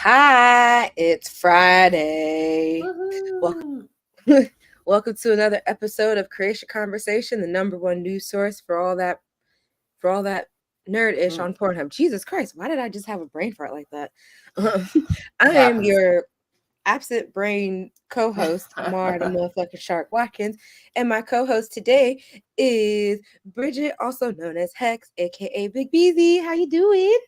Hi, it's Friday. Woohoo. Welcome to another episode of Creatia Conversation, the number one news source for all that nerd-ish Mm, on Pornhub. Jesus Christ, why did I just have a brain fart like that? it I am happens. your absent brain co-host, Mara the motherfucking Shark Watkins, and my co-host today is Bridget, also known as Hex, aka Big Beezy. How you doing?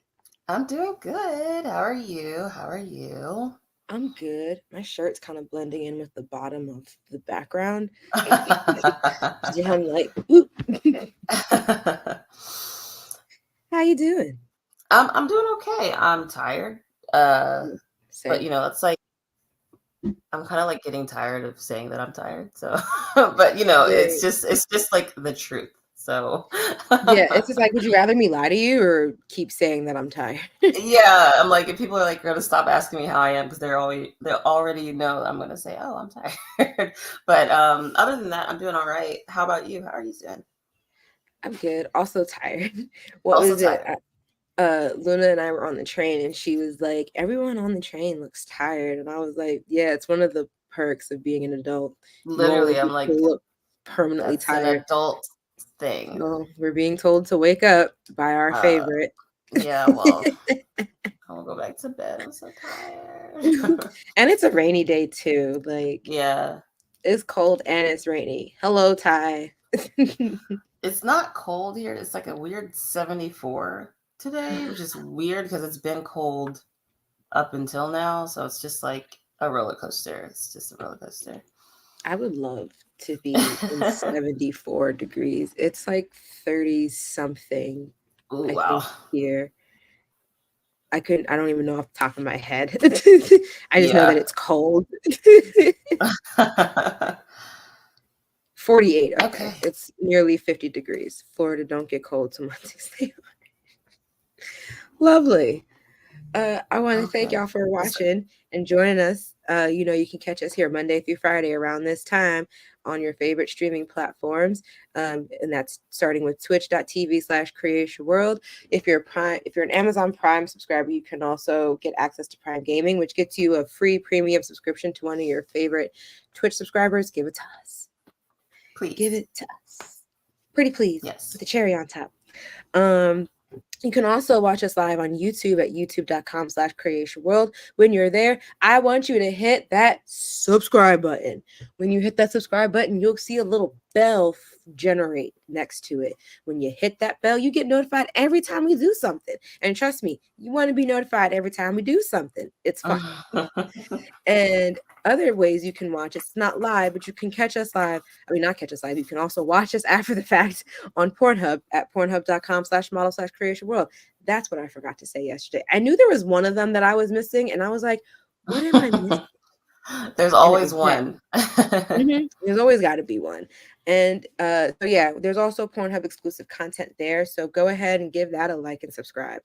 I'm doing good. How are you? How are you? I'm good. My shirt's kind of blending in with the bottom of the background. And I'm like, ooh. How you doing? I'm doing okay. I'm tired. Uh, but Same. it's like I'm kind of like getting tired of saying that I'm tired. So, but Yeah. it's just like the truth. So, Yeah, it's just like, would you rather me lie to you or keep saying that I'm tired? yeah, I'm like, if people are like gonna stop asking me how I am because they already know I'm gonna say, oh, I'm tired. But other than that, I'm doing all right. How about you? How are you doing? I'm good. Also tired. What Also was it? tired. Luna and I were on the train and she was like, everyone on the train looks tired. And I was like, yeah, it's one of the perks of being an adult. You always Literally, I'm get to like, look permanently that's an tired. adult thing. Well, we're being told to wake up by our Uh, favorite. yeah, well, I'll go back to bed. I'm so tired. And it's a rainy day too. Like Yeah. it's cold and it's rainy. Hello, Ty. It's not cold here. It's like a weird 74 today, which is weird because it's been cold up until now. So it's just like a roller coaster. It's just a roller coaster. I would love to be in 74 degrees. It's like 30 something, Ooh, I wow. think, here. I don't even know off the top of my head. I just know that Yeah. it's cold. 48, okay. Okay. It's nearly 50 degrees. Florida don't get cold so much as they are. Lovely. I want to thank Okay. y'all for Yes, sir. watching and joining us. You can catch us here Monday through Friday around this time on your favorite streaming platforms. And that's starting with twitch.tv/Creatia World. If you're an Amazon Prime subscriber, you can also get access to Prime Gaming, which gets you a free premium subscription to one of your favorite Twitch subscribers. Give it to us. Give Please. it to us. Pretty please, Yes. with a cherry on top. Um, you can also watch us live on YouTube at youtube.com/Creatia World. When you're there, I want you to hit that subscribe button. When you hit that subscribe button, you'll see a little bell generate next to it. When you hit that bell, you get notified every time we do something. And trust me, you want to be notified every time we do something. It's fun. And other ways you can watch it's not live, but you can catch us live. I mean, not catch us live. You can also watch us after the fact on Pornhub at pornhub.com/model/Creatia World. That's what I forgot to say yesterday. I knew there was one of them that I was missing, and I was like, what am I missing? There's And it was always that. one. There's always got to be one. And so yeah, there's also Pornhub exclusive content there. So go ahead and give that a like and subscribe.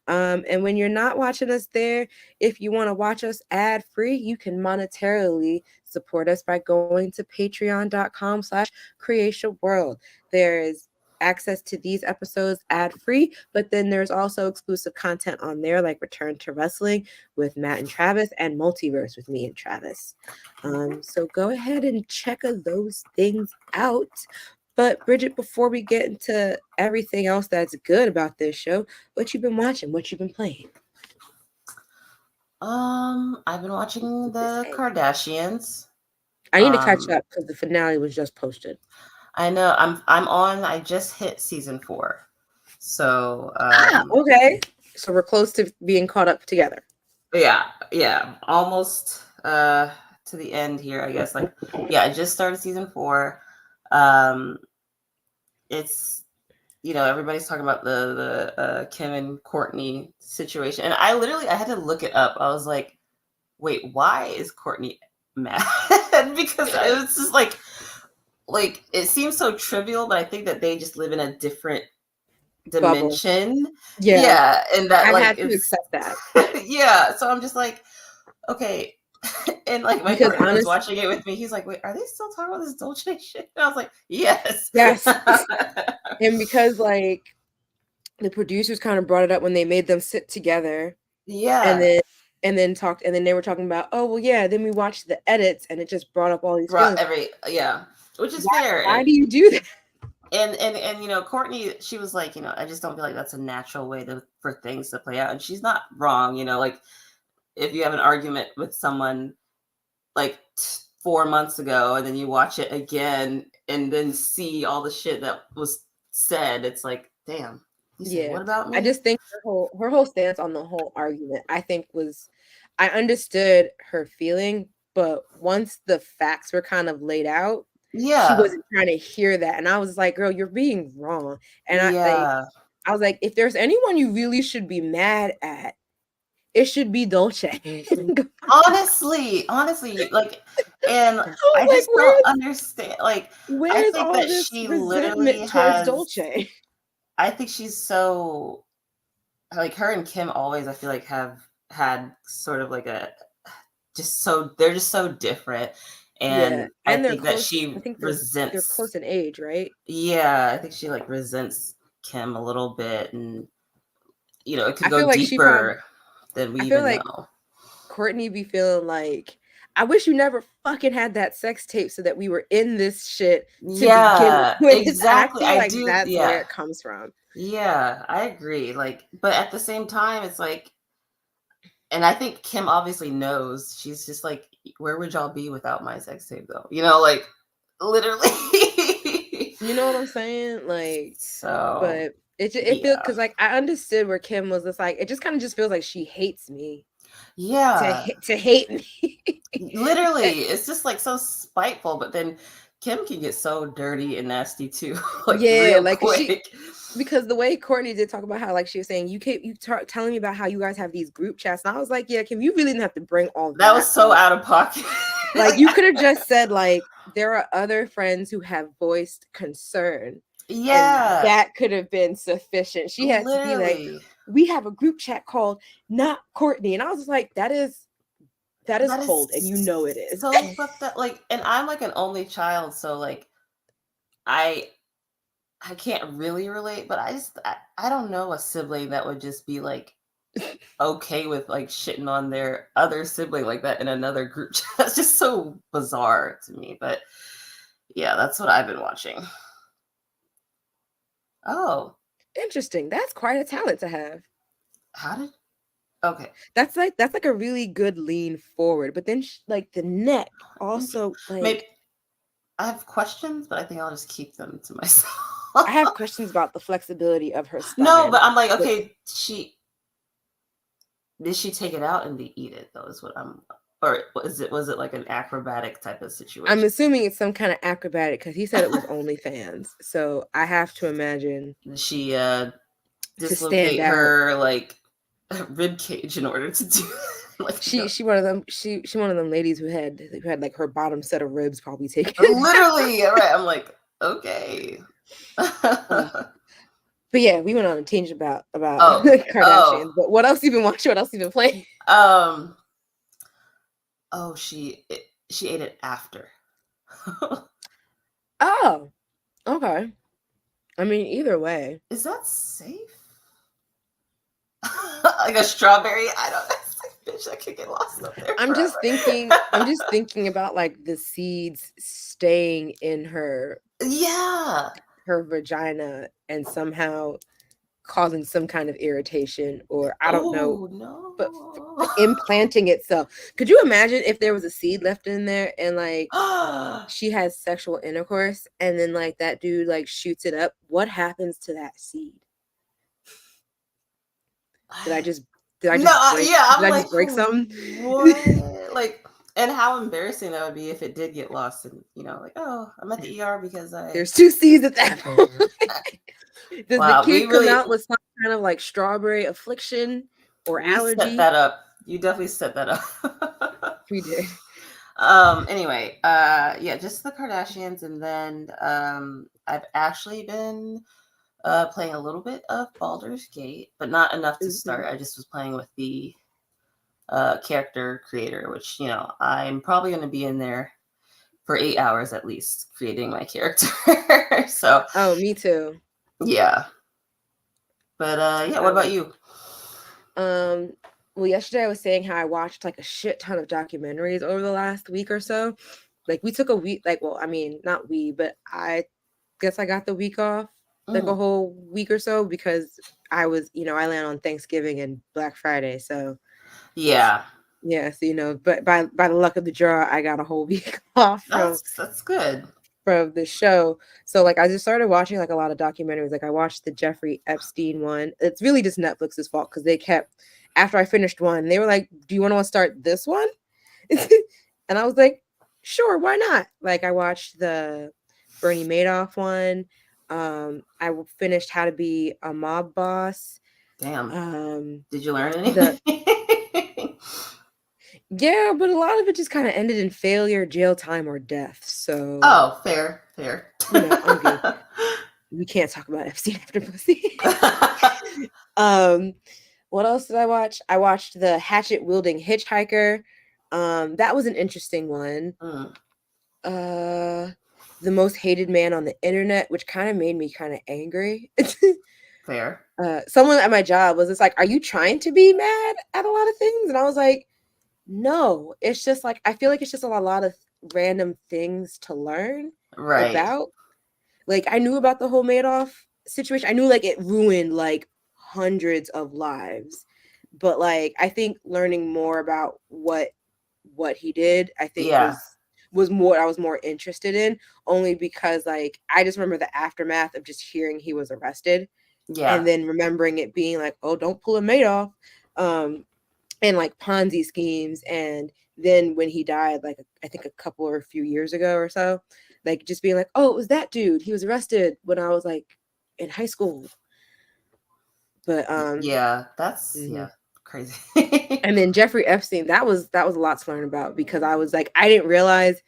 And when you're not watching us there, if you want to watch us ad free, you can monetarily support us by going to patreon.com/Creatia World. There is access to these episodes ad free, but then there's also exclusive content on there like Return to Wrestling with Matt and Travis and Multiverse with me and Travis. So go ahead and check those things out. But Bridget, before we get into everything else that's good about this show, what you've been watching, what you've been playing? I've been watching Just the say. Kardashians. I need to catch Um, up because the finale was just posted. I know I'm on. I just hit season 4, so Okay. So we're close to being caught up together. yeah, almost to the end here. I guess I just started season 4. Um, it's everybody's talking about the Kim and Courtney situation, and I had to look it up. I was like, wait, why is Courtney mad? Because I was just like it seems so trivial, but I think that they just live in a different Bubble. dimension. Yeah. Yeah, and that I like had to it's accept that. yeah. So I'm just like, okay. And like my Because partner was honestly, watching it with me. He's like, wait, are they still talking about this Dolce shit? And I was like, yes. yes. And because like the producers kind of brought it up when they made them sit together. And Yeah. then and then talked, and then they were talking about, oh well, yeah. Then we watched the edits, and it just brought up all these brought feelings. every which is Why? fair. Why do you do that? And Courtney, she was like, I just don't feel like that's a natural way for things to play out, and she's not wrong. Like if you have an argument with someone like 4 months ago, and then you watch it again, and then see all the shit that was said, it's like, damn. You said, Yeah, what about I me? just think her whole stance on the whole argument, I think, was, I understood her feeling, but once the facts were kind of laid out, she Yeah. wasn't trying to hear that, and I was like, "Girl, you're being wrong." And Yeah. I was like, "If there's anyone you really should be mad at, it should be Dolce." Honestly, like, and I was I like, just don't understand. Like, I "Where's think all that this she literally resentment towards has. Dolce?" I think she's so like her and Kim always. I feel like have had sort of like a they're just so different, Yeah, and I and they're think that close. she I think they're resents. close in age, right? Yeah, I think she like resents Kim a little bit, and it could I go feel like she probably deeper than we I feel even like know. Courtney be feeling like, I wish you never fucking had that sex tape so that we were in this shit to begin Yeah, with. I exactly. feel I like do. that's where Yeah, it comes from. yeah, I agree. Like, but at the same time, it's like, and I think Kim obviously knows. She's just like, where would y'all be without my sex tape, though? Like, literally. You know what I'm saying? Like, So, but it feels, yeah, because like I understood where Kim was just like, it just kind of just feels like she hates me yeah, to hate me. literally, it's just like so spiteful. But then Kim can get so dirty and nasty too, like Yeah, real like, quick. because the way Courtney did talk about how, like, she was saying, telling me about how you guys have these group chats, and I was like, yeah, Kim, you really didn't have to bring all That that was so up. out of pocket. Like, you could have just said, like, there are other friends who have voiced concern, and Yeah, that could have been sufficient. She had to be like, literally. we have a group chat called Not Courtney, and I was like, that is That is cold, and you know it is. so fucked up. Like, and I'm like an only child, so like I I can't really relate, but I don't know a sibling that would just be like okay with like shitting on their other sibling like that in another group chat. That's just so bizarre to me. But yeah, that's what I've been watching. Oh, Interesting. That's quite a talent to have. how did okay. That's like a really good lean forward, but then like the neck also, Maybe like, I have questions, but I think I'll just keep them to myself. I have questions about the flexibility of her No, spine. but I'm like, But okay, did she take it out and eat it though? Is what I'm, or was it like an acrobatic type of I'm situation? assuming it's some kind of acrobatic, because he said it was OnlyFans. So I have to imagine, Did she to stand dislocate out. her like rib cage in order to do like She one of them. She one of them ladies who had like her bottom set of ribs probably taken. literally right? I'm like, okay. But yeah, we went on a tangent about Oh, oh, Kardashians. But what else you been watching? What else you been playing? um, oh, she ate it after. Oh, okay. I mean, either way. Is that safe? Like a strawberry? I don't know. It's like, bitch, that could get lost up there I'm just forever. thinking about like the seeds staying in Yeah. her vagina and somehow causing some kind of irritation, or I don't know, Oh but no. implanting itself. Could you imagine if there was a seed left in there and like she has sexual intercourse and then like that dude like shoots it up? What happens to that seed? Did I just No, yeah, did I'm I like, just break something? what? Like, and how embarrassing that would be if it did get lost, and like, oh, I'm at the ER because I. There's two seeds at that point. Does the Wow, we kid come really out with some kind of like strawberry affliction or we set allergy? that up. You definitely set that up. We did. Anyway, yeah, just the Kardashians, and then I've actually been playing a little bit of Baldur's Gate, but not enough to Mhm. start. I just was playing with the character creator, which I'm probably going to be in there for 8 hours at least creating my character. So Oh, me too. yeah, but yeah, what about Um, you? um, well, yesterday I was saying how I watched like a shit ton of documentaries over the last week or so. Like we took a week, like, well, I mean, not we, but I guess I got the week off, like a Mm. whole week or so, because I was, I land on Thanksgiving and Black Friday. So Yeah, yeah, so but by the luck of the draw, I got a whole week off that's good. from the show. So like I just started watching like a lot of documentaries. Like I watched the Jeffrey Epstein one. It's really just Netflix's fault because they kept, after I finished one, they were like, "Do you want to start this one?" And I was like, "Sure, why not?" Like I watched the Bernie Madoff one. Finished How to Be a Mob Boss. Damn. Um, Did you learn the anything? Yeah, but a lot of it just kind of ended in failure, jail time, or death. So Oh, fair, fair. I'm good. We can't talk about Epstein after pussy. um, what else did I watch? I watched the Hatchet Wielding Hitchhiker. That was an interesting one. Mm, Uh, the Most Hated Man on the Internet, which kind of made me kind of angry. fair. Someone at my job was just like, "Are you trying to be mad at a lot of things?" And I was like, "No, it's just like I feel like it's just a lot of random things to learn Right. about." Like I knew about the whole Madoff situation. I knew like it ruined like hundreds of lives. But like I think learning more about what he did, I think Yeah. was more I was more interested in, only because like I just remember the aftermath of just hearing he was arrested Yeah. and then remembering it being like, "Oh, don't pull a Madoff." And like Ponzi schemes, and then when he died, like I think a couple or a few years ago or so, like just being like, "Oh, it was that dude. He was arrested when I was like in high school." But Yeah. That's mhm. crazy. And then Jeffrey Epstein, that was a lot to learn about, because I was like, I didn't realize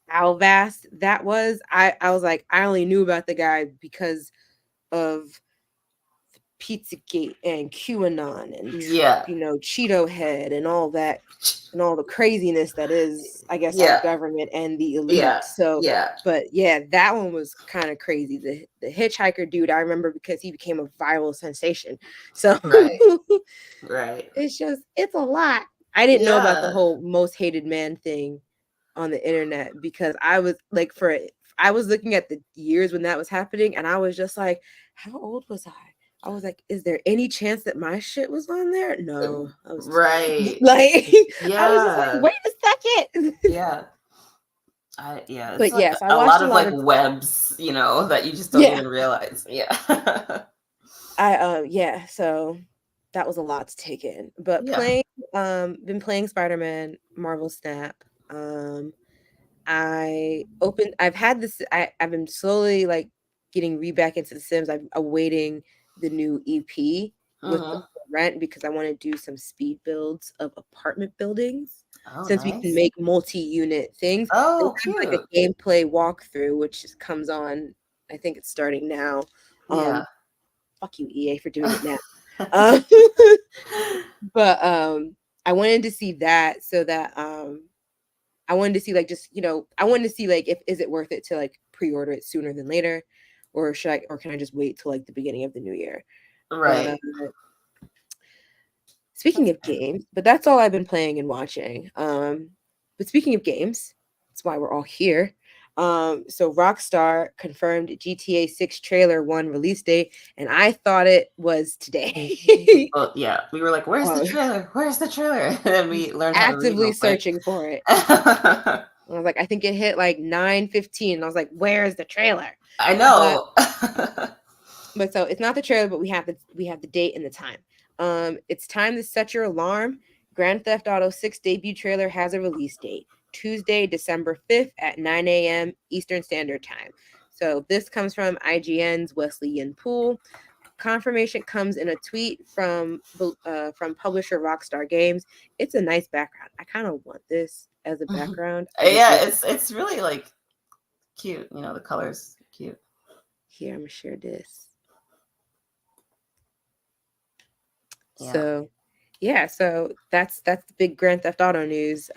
how vast that was. I was like, I only knew about the guy because of Pizzagate and QAnon and Yeah. Cheeto Head and all that, and all the craziness that is, I guess, our Yeah. government and the Yeah. elite. So, Yeah. but yeah, that one was kind of crazy. The hitchhiker dude, I remember because he became a viral sensation. So Right. Right. it's a lot. I didn't know about the Yeah. whole most hated man thing on the internet, because I was like, I was looking at the years when that was happening, and I was just like, how old was I? I was like, is there any chance that my shit was on there? No, I was Right. like, I was just like, Yeah. wait a second. Yeah. It's But like yes, I a watched lot a of lot like of webs, that you just don't yeah. even realize. Yeah. Yeah, so that was a lot to take in. But Yeah. been playing Spider-Man Marvel Snap. I've had this, I've been slowly like getting back into the Sims. I'm awaiting the new EP with the Hmm. rent, because I want to do some speed builds of apartment buildings, Oh, since we can nice. make multi-unit things. They Oh, have like cute. a gameplay walkthrough, which just comes on, I think it's starting now. Yeah. Fuck you, EA, for doing it now. Um, but I wanted to see that, so that I wanted to see like just I wanted to see like if is it worth it to like pre-order it sooner than later, or can I just wait till like the beginning of the new year? But Right. speaking That's of fair. games, but that's all I've been playing and watching. But speaking of games, that's why we're all here. So Rockstar confirmed GTA 6 trailer 1 release date, and I thought it was today. Well, yeah. We were like, "Where's the uh, trailer? Where's the trailer?" And then we learned how to read Actively real quick. searching for it. I was like, I think it hit like 9:15. I was like, where's the trailer? I But know. so it's not the trailer, but we have the date and the time. It's time to set your alarm. Grand Theft Auto 6 debut trailer has a release date. Tuesday, December 5th at 9 a.m. Eastern Standard Time. So this comes from IGN's Wesley Yin Poole. Confirmation comes in a tweet from publisher Rockstar Games. It's a nice background. I kind of want this as a background. I just Yeah, wish. it's really like cute. The colors cute. Here, I'm gonna share this. Yeah. So, yeah, so that's the big Grand Theft Auto news.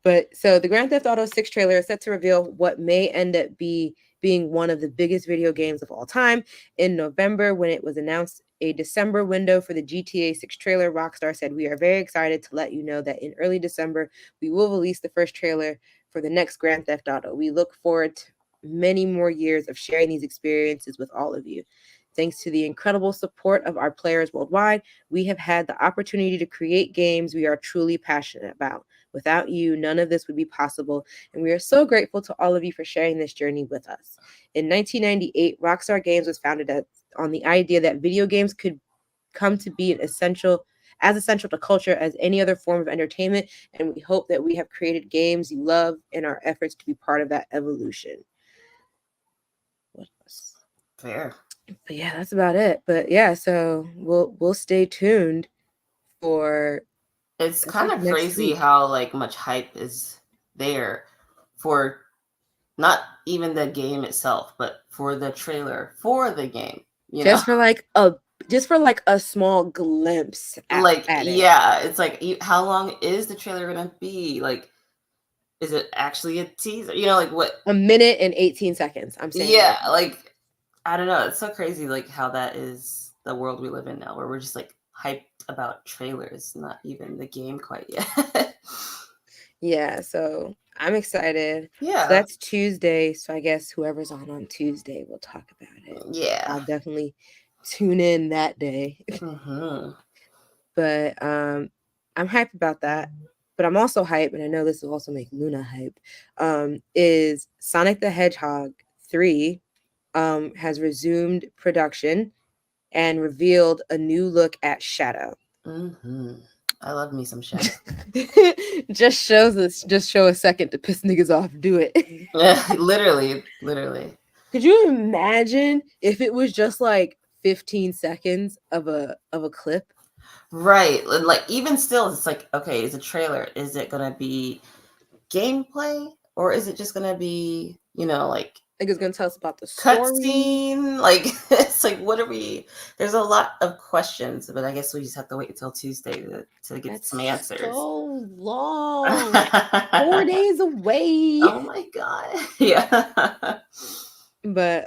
But so the Grand Theft Auto 6 trailer is set to reveal what may end up being one of the biggest video games of all time in November, when it was announced a December window for the GTA 6 trailer, Rockstar said, "We are very excited to let you know that in early December, we will release the first trailer for the next Grand Theft Auto. We look forward to many more years of sharing these experiences with all of you. Thanks to the incredible support of our players worldwide, we have had the opportunity to create games we are truly passionate about. Without you, none of this would be possible, and we are so grateful to all of you for sharing this journey with us." In 1998, Rockstar Games was founded on the idea that video games could come to be as essential to culture as any other form of entertainment, and we hope that we have created games you love in our efforts to be part of that evolution. What else? Fair. But yeah, that's about it. But yeah, so we'll stay tuned for It's that's kind like of next crazy week. how like much hype is there for not even the game itself, but for the trailer for the game, you know? Just for like a small glimpse Like, at it. yeah, it's like how long is the trailer gonna be? Like, is it actually a teaser? You know, like what? A minute and 18 seconds. I'm saying it Yeah, right now. like I don't know. It's so crazy, like how that is the world we live in now, where we're just like hyped about trailers, not even the game quite yet. Yeah, so I'm excited. So Yeah, that's Tuesday. So I guess whoever's on Tuesday will talk about it. yeah. I'll definitely tune in that day. Mm-hmm. But I'm hyped about that. But I'm also hyped, and I know this will also make Luna hype. Is Sonic the Hedgehog 3 has resumed production and revealed a new look at Shadow. Mm-hmm. I love me some Shadow. Just show a second to piss niggas off. Do it. Literally, literally. Could you imagine if it was just like 15 seconds of a clip? Right. Like even still, it's like, okay, is a trailer, is it gonna be gameplay or is it just gonna be, like Like it's gonna tell us about the story. cutscene? Like it's like what are we there's a lot of questions, but I guess we just have to wait until Tuesday to get some That's answers. so long. 4 days away. Oh my god. Yeah. But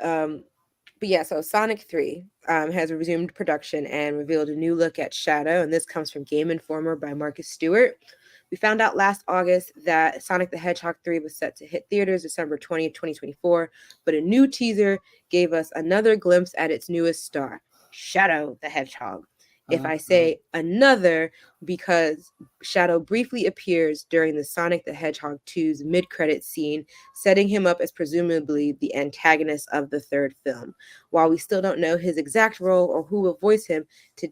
but yeah, so Sonic 3 has resumed production and revealed a new look at Shadow, and this comes from Game Informer by Marcus Stewart. We found out last August that Sonic the Hedgehog 3 was set to hit theaters December 20th, 2024, but a new teaser gave us another glimpse at its newest star, Shadow the Hedgehog. If I Mhm. say another, because Shadow briefly appears during the Sonic the Hedgehog 2's mid-credit scene, setting him up as presumably the antagonist of the third film. While we still don't know his exact role or who will voice him, to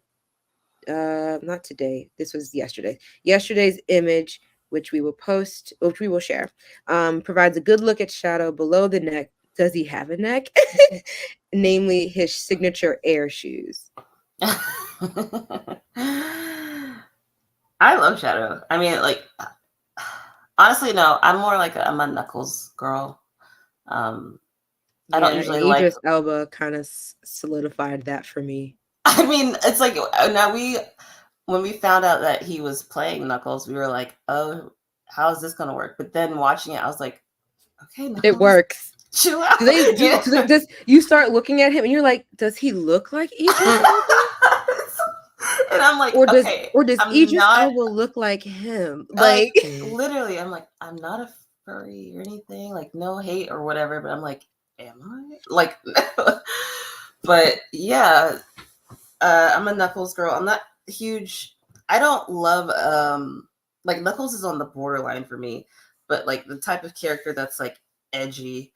not today, this was yesterday. Yesterday's image, which we will share, provides a good look at Shadow below the neck. Does he have a neck? Namely, his signature air shoes. I love Shadow. I mean, like, honestly, no, I'm more like I'm a Knuckles girl. Um, I don't Yeah, and usually like. Idris Elba kind of solidified that for me. I mean, it's like now when we found out that he was playing Knuckles, we were like, oh, how is this gonna work? But then watching it, I was like, okay, It Knuckles, works. chill out. Does you start looking at him and you're like, does he look like Idris Elba? And I'm like, Or does okay, or does I'm Idris not Elba look like him? like Like literally. I'm like, I'm not a furry or anything. Like, no hate or whatever. But I'm like, am I? Like, but yeah, I'm a Knuckles girl. I'm not huge. I don't love like Knuckles is on the borderline for me, but like the type of character that's like edgy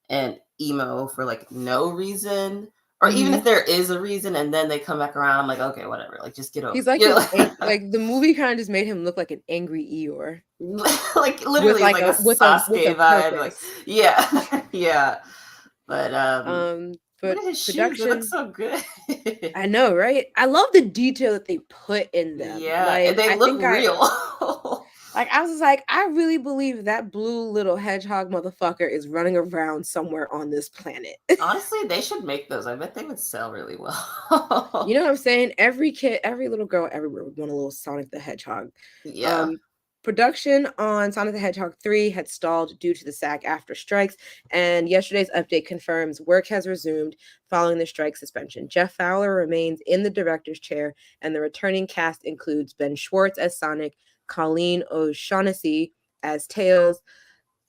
and emo for like no reason, or even if mhm. there is a reason and then they come back around, I'm like, okay, whatever, like just get over He's it. like like the movie kind of just made him look like an angry Eeyore Like with literally like like a with a Sasuke vibe, like purpose. yeah. Yeah, but look But at his shoes, they look production, so good. I know, right? I love the detail that they put in them. Yeah, and Like they I look think I real. like I was just like, I really believe that blue little hedgehog motherfucker is running around somewhere on this planet. Honestly, they should make those. I bet they would sell really You well. know what I'm saying? Every kid, every little girl everywhere would want a little Sonic the Hedgehog. Yeah. Um, Production on Sonic the Hedgehog 3 had stalled due to the SAG-AFTRA strikes, and yesterday's update confirms work has resumed following the strike suspension. Jeff Fowler remains in the director's chair, and the returning cast includes Ben Schwartz as Sonic, Colleen O'Shaughnessy as Tails,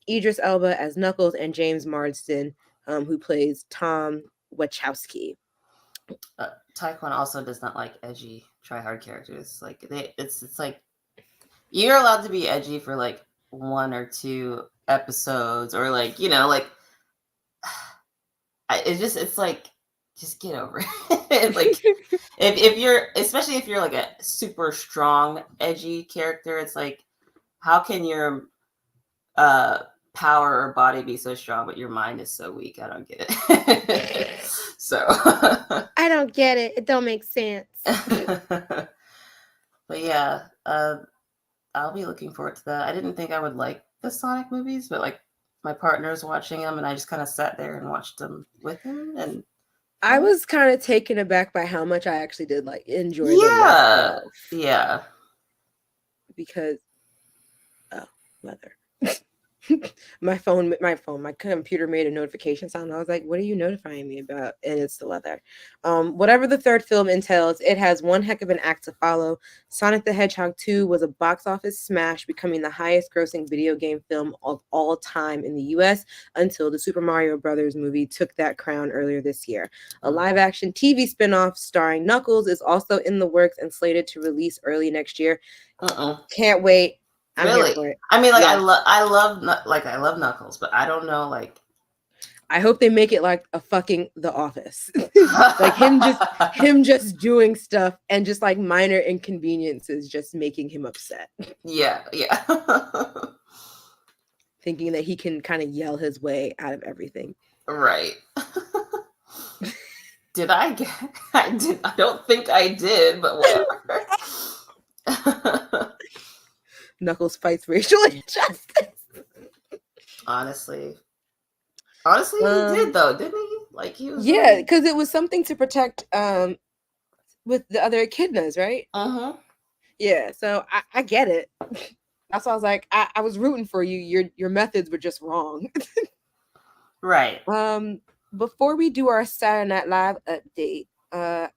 Idris Elba as Knuckles, and James Marsden, who plays Tom Wachowski. Taekwon also does not like edgy, try-hard characters. Like it's like you're allowed to be edgy for like 1 or 2 episodes, or like like it's like just get over it. Like if you're, especially if you're like a super strong edgy character, it's like how can your power or body be so strong but your mind is so weak? I don't get it. So I don't get it. It don't make sense. But yeah, I'll be looking forward to that. I didn't think I would like the Sonic movies, but like my partner's watching them, and I just kind of sat there and watched them with him, and I was kind of taken aback by how much I actually did like enjoy them myself. Yeah. Because weather. my computer made a notification sound. I was like, what are you notifying me about? And it's the weather. Whatever the third film entails, it has one heck of an act to follow. Sonic the Hedgehog 2 was a box office smash, becoming the highest grossing video game film of all time in the US until the Super Mario Brothers movie took that crown earlier this year. A live action TV spinoff starring Knuckles is also in the works and slated to release early next year. Can't wait. I'm really? here for it. I mean, like, yeah. I love Knuckles, but I don't know, like. I hope they make it like a fucking The Office, like him just doing stuff and just like minor inconveniences, just making him upset. Yeah. Thinking that he can kind of yell his way out of everything. Right. Did I get? I don't think I did, but whatever. Knuckles fights racial injustice. Honestly, he did though, didn't he? Like he was. Yeah, because it was something to protect with the other echidnas, right? Yeah, so I get it. That's why I was like, I was rooting for you. Your methods were just wrong. Right. Before we do our Saturday Night Live update, I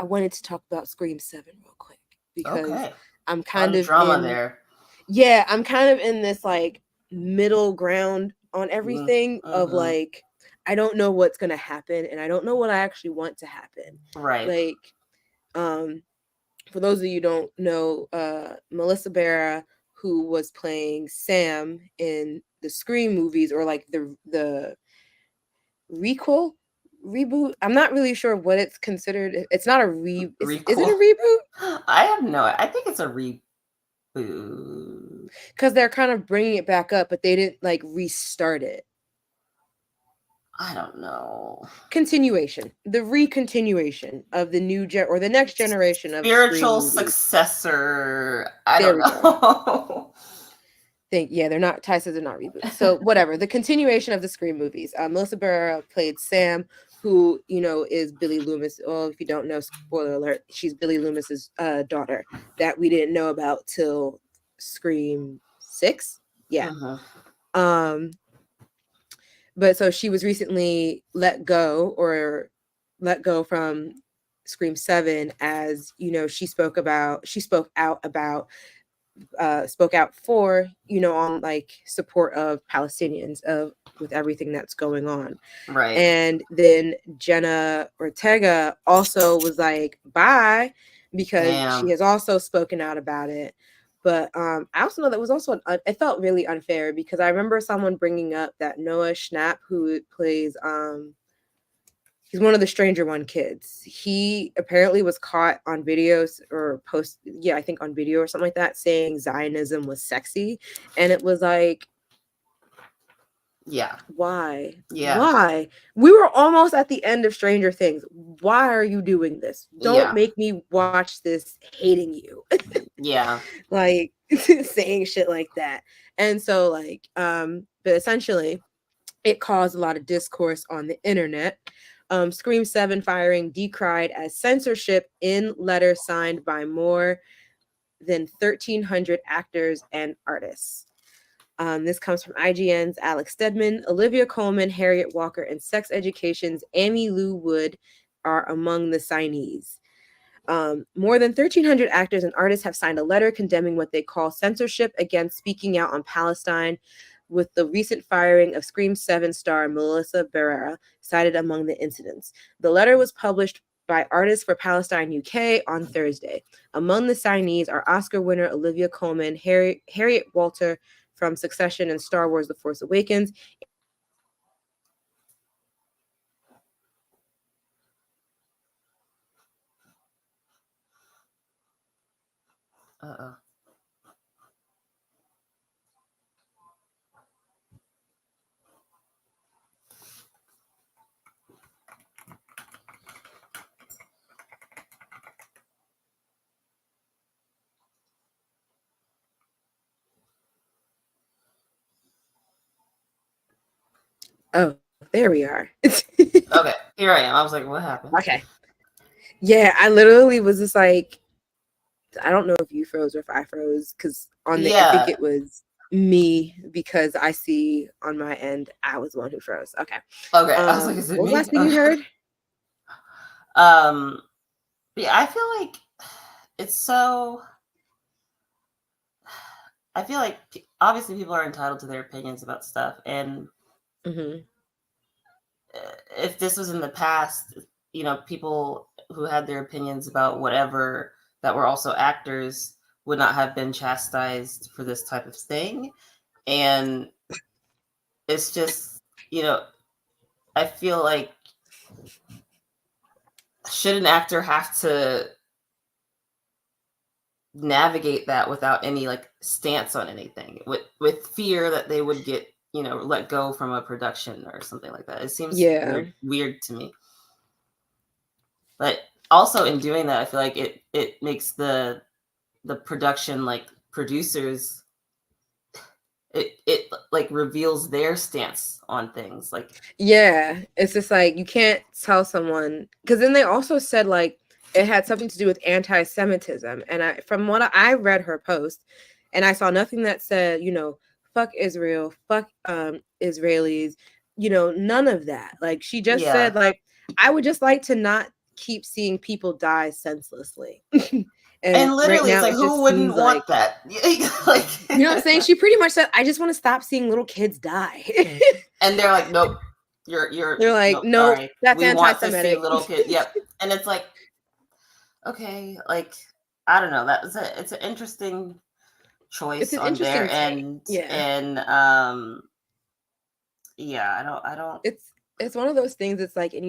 wanted to talk about Scream 7 real quick because I'm kind of drama there. Yeah, I'm kind of in this like middle ground on everything of like I don't know what's gonna happen and I don't know what I actually want to happen. Right. Like, for those of you who don't know, Melissa Barrera, who was playing Sam in the Scream movies, or like the reboot. I'm not really sure what it's considered. It's not a is it a reboot? I have no. I think it's a reboot because they're kind of bringing it back up, but they didn't like restart it. I don't know. Continuation, the recontinuation of the new or the next generation of spiritual successor. I don't know. They're not. Ty says they're not reboots. So whatever. The continuation of the Scream movies. Melissa Barrera played Sam, who is Billy Loomis. Well, if you don't know, spoiler alert, she's Billy Loomis's daughter that we didn't know about till Scream 6. Yeah. But so she was recently let go from Scream 7, as she spoke out for on like support of Palestinians with everything that's going on. Right. And then Jenna Ortega also was like bye, because she has also spoken out about it. But I also know that was also it felt really unfair, because I remember someone bringing up that Noah Schnapp, who plays he's one of the Stranger One kids. He apparently was caught on videos or I think on video or something like that, saying Zionism was sexy. And it was like, yeah. Why? Yeah. Why? We were almost at the end of Stranger Things. Why are you doing this? Don't make me watch this hating you. Yeah. Like saying shit like that. And so like, but essentially it caused a lot of discourse on the internet. Scream 7 firing decried as censorship in letter signed by more than 1,300 actors and artists. This comes from IGN's Alex Stedman. Olivia Colman, Harriet Walker, and Sex Education's Amy Lou Wood are among the signees. More than 1,300 actors and artists have signed a letter condemning what they call censorship against speaking out on Palestine, with the recent firing of Scream 7 star Melissa Barrera cited among the incidents. The letter was published by Artists for Palestine UK on Thursday. Among the signees are Oscar winner Olivia Colman, Harriet Walter from Succession and Star Wars The Force Awakens, Uh-oh. oh, there we are. Okay, here I am. I was like, what happened? Okay. Yeah, I literally was just like, I don't know if you froze or if I froze, because I think Yeah. it was me, because I see on my end I was the one who froze. Okay. Okay. I was like, is it What was the me? last thing you Okay. heard? Um, yeah, I feel like it's so. I feel like obviously people are entitled to their opinions about stuff, and Mm-hmm. if this was in the past, people who had their opinions about whatever that were also actors would not have been chastised for this type of thing. And it's just, I feel like, should an actor have to navigate that without any like stance on anything, with fear that they would get let go from a production or something like that? It seems Yeah. weird to me. But also in doing that, I feel like it makes the production, like producers, it like reveals their stance on things. Like, Yeah. It's just like you can't tell someone, because then they also said like it had something to do with anti-Semitism. And from what I read her post, and I saw nothing that said, fuck Israel, fuck Israelis, none of that. Like she just yeah. said, like, I would just like to not keep seeing people die senselessly. And And right literally, it's now like, it who just wouldn't seems like, want that? Like, you know what I'm saying? She pretty much said, I just want to stop seeing little kids die. and they're like, nope, you're They're like, nope, nope, sorry, that's we want to see anti-Semitic. little kids. Yep. And it's like, okay, like, I don't know, it's an interesting It's choice an on their interesting take. end. Yeah. And yeah, I don't. It's one of those things. It's like, and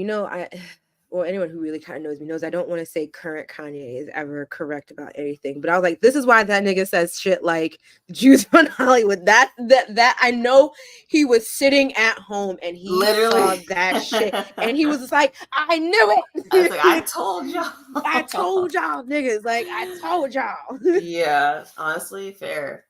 well, anyone who really kind of knows me knows I don't want to say current Kanye is ever correct about anything. But I was like, this is why that nigga says shit like Jews from Hollywood. That I know he was sitting at home and he Literally. saw that shit and he was just like, I knew I was like, I it. told y'all. I told y'all niggas, like I told y'all. Yeah, honestly, fair.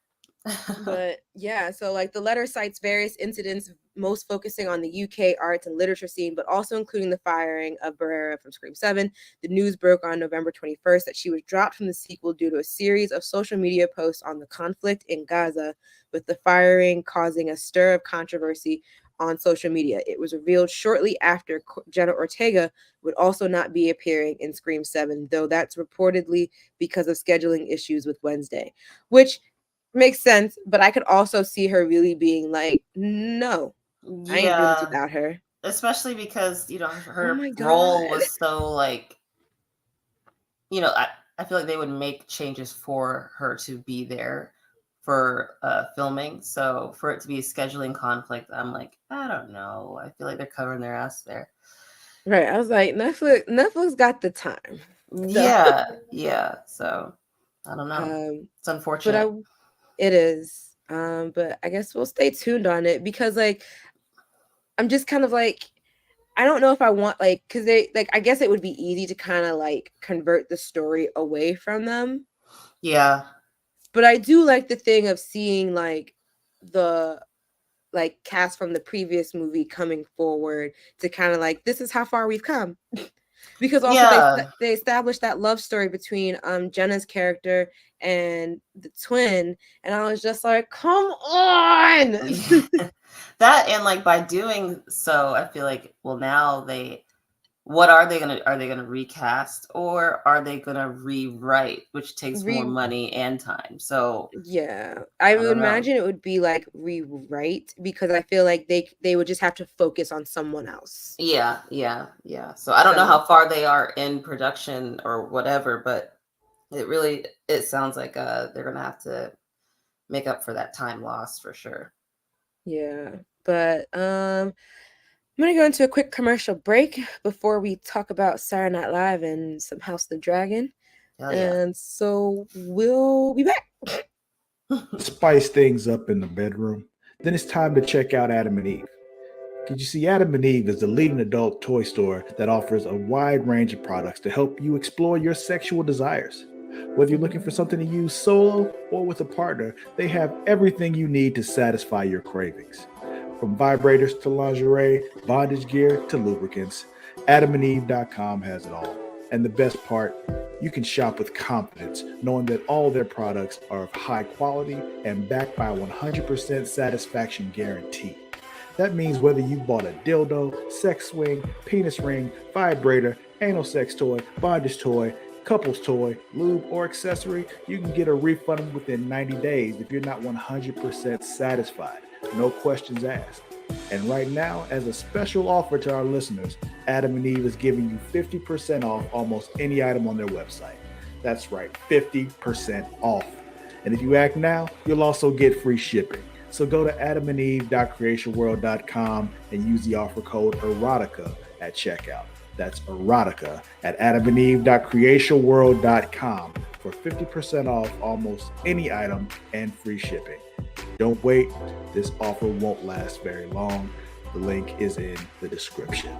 But yeah, so like the letter cites various incidents, most focusing on the UK arts and literature scene, but also including the firing of Barrera from Scream 7. The news broke on November 21st that she was dropped from the sequel due to a series of social media posts on the conflict in Gaza, with the firing causing a stir of controversy on social media. It was revealed shortly after Jenna Ortega would also not be appearing in Scream 7, though that's reportedly because of scheduling issues with Wednesday, which makes sense, but I could also see her really being like, no, I ain't doing this Yeah, without her. especially because Oh her my role God. was so like, I feel like they would make changes for her to be there for filming. So for it to be a scheduling conflict, I'm like, I don't know. I feel like they're covering their ass there. Right. I was like, Netflix got the time. So Yeah. So I don't know. um It's but unfortunate. it is. But I guess we'll stay tuned on it, because like I'm just kind of like, I don't know if I want, like, because they like, I guess it would be easy to kind of like convert the story away from them. Yeah. But I do like the thing of seeing like the like cast from the previous movie coming forward to kind of like, this is how far we've come. because also Yeah. they established that love story between Jenna's character and the twin, and I was just like, come on. That, and like by doing so, I feel like, well, now what are they gonna recast, or are they gonna rewrite, which takes more Re money and time? So Yeah, I I would don't know. imagine it would be like rewrite, because I feel like they would just have to focus on someone else. Yeah, yeah, yeah. So I don't know So how far they are in production or whatever, but it sounds like they're gonna have to make up for that time lost for sure. yeah, but I'm gonna go into a quick commercial break before we talk about Saturday Night Live and some House of the Dragon, Hell yeah. and so we'll be back. Spice things up in the bedroom, then it's time to check out Adam and Eve. Did you see Adam and Eve is the leading adult toy store that offers a wide range of products to help you explore your sexual desires. Whether you're looking for something to use solo or with a partner, they have everything you need to satisfy your cravings. From vibrators to lingerie, bondage gear to lubricants, adamandeve.com has it all. And the best part, you can shop with confidence, knowing that all their products are of high quality and backed by a 100% satisfaction guarantee. That means whether you bought a dildo, sex swing, penis ring, vibrator, anal sex toy, bondage toy, couples toy, lube, or accessory, you can get a refund within 90 days if you're not 100% satisfied. No questions asked. And right now, as a special offer to our listeners, Adam and Eve is giving you 50% off almost any item on their website. That's right, 50% off. And if you act now, you'll also get free shipping. So go to adamandeve.creationworld.com and use the offer code erotica at checkout. That's erotica at adamandeve.creationworld.com for 50% off almost any item and free shipping. Don't wait, this offer won't last very long. The link is in the description.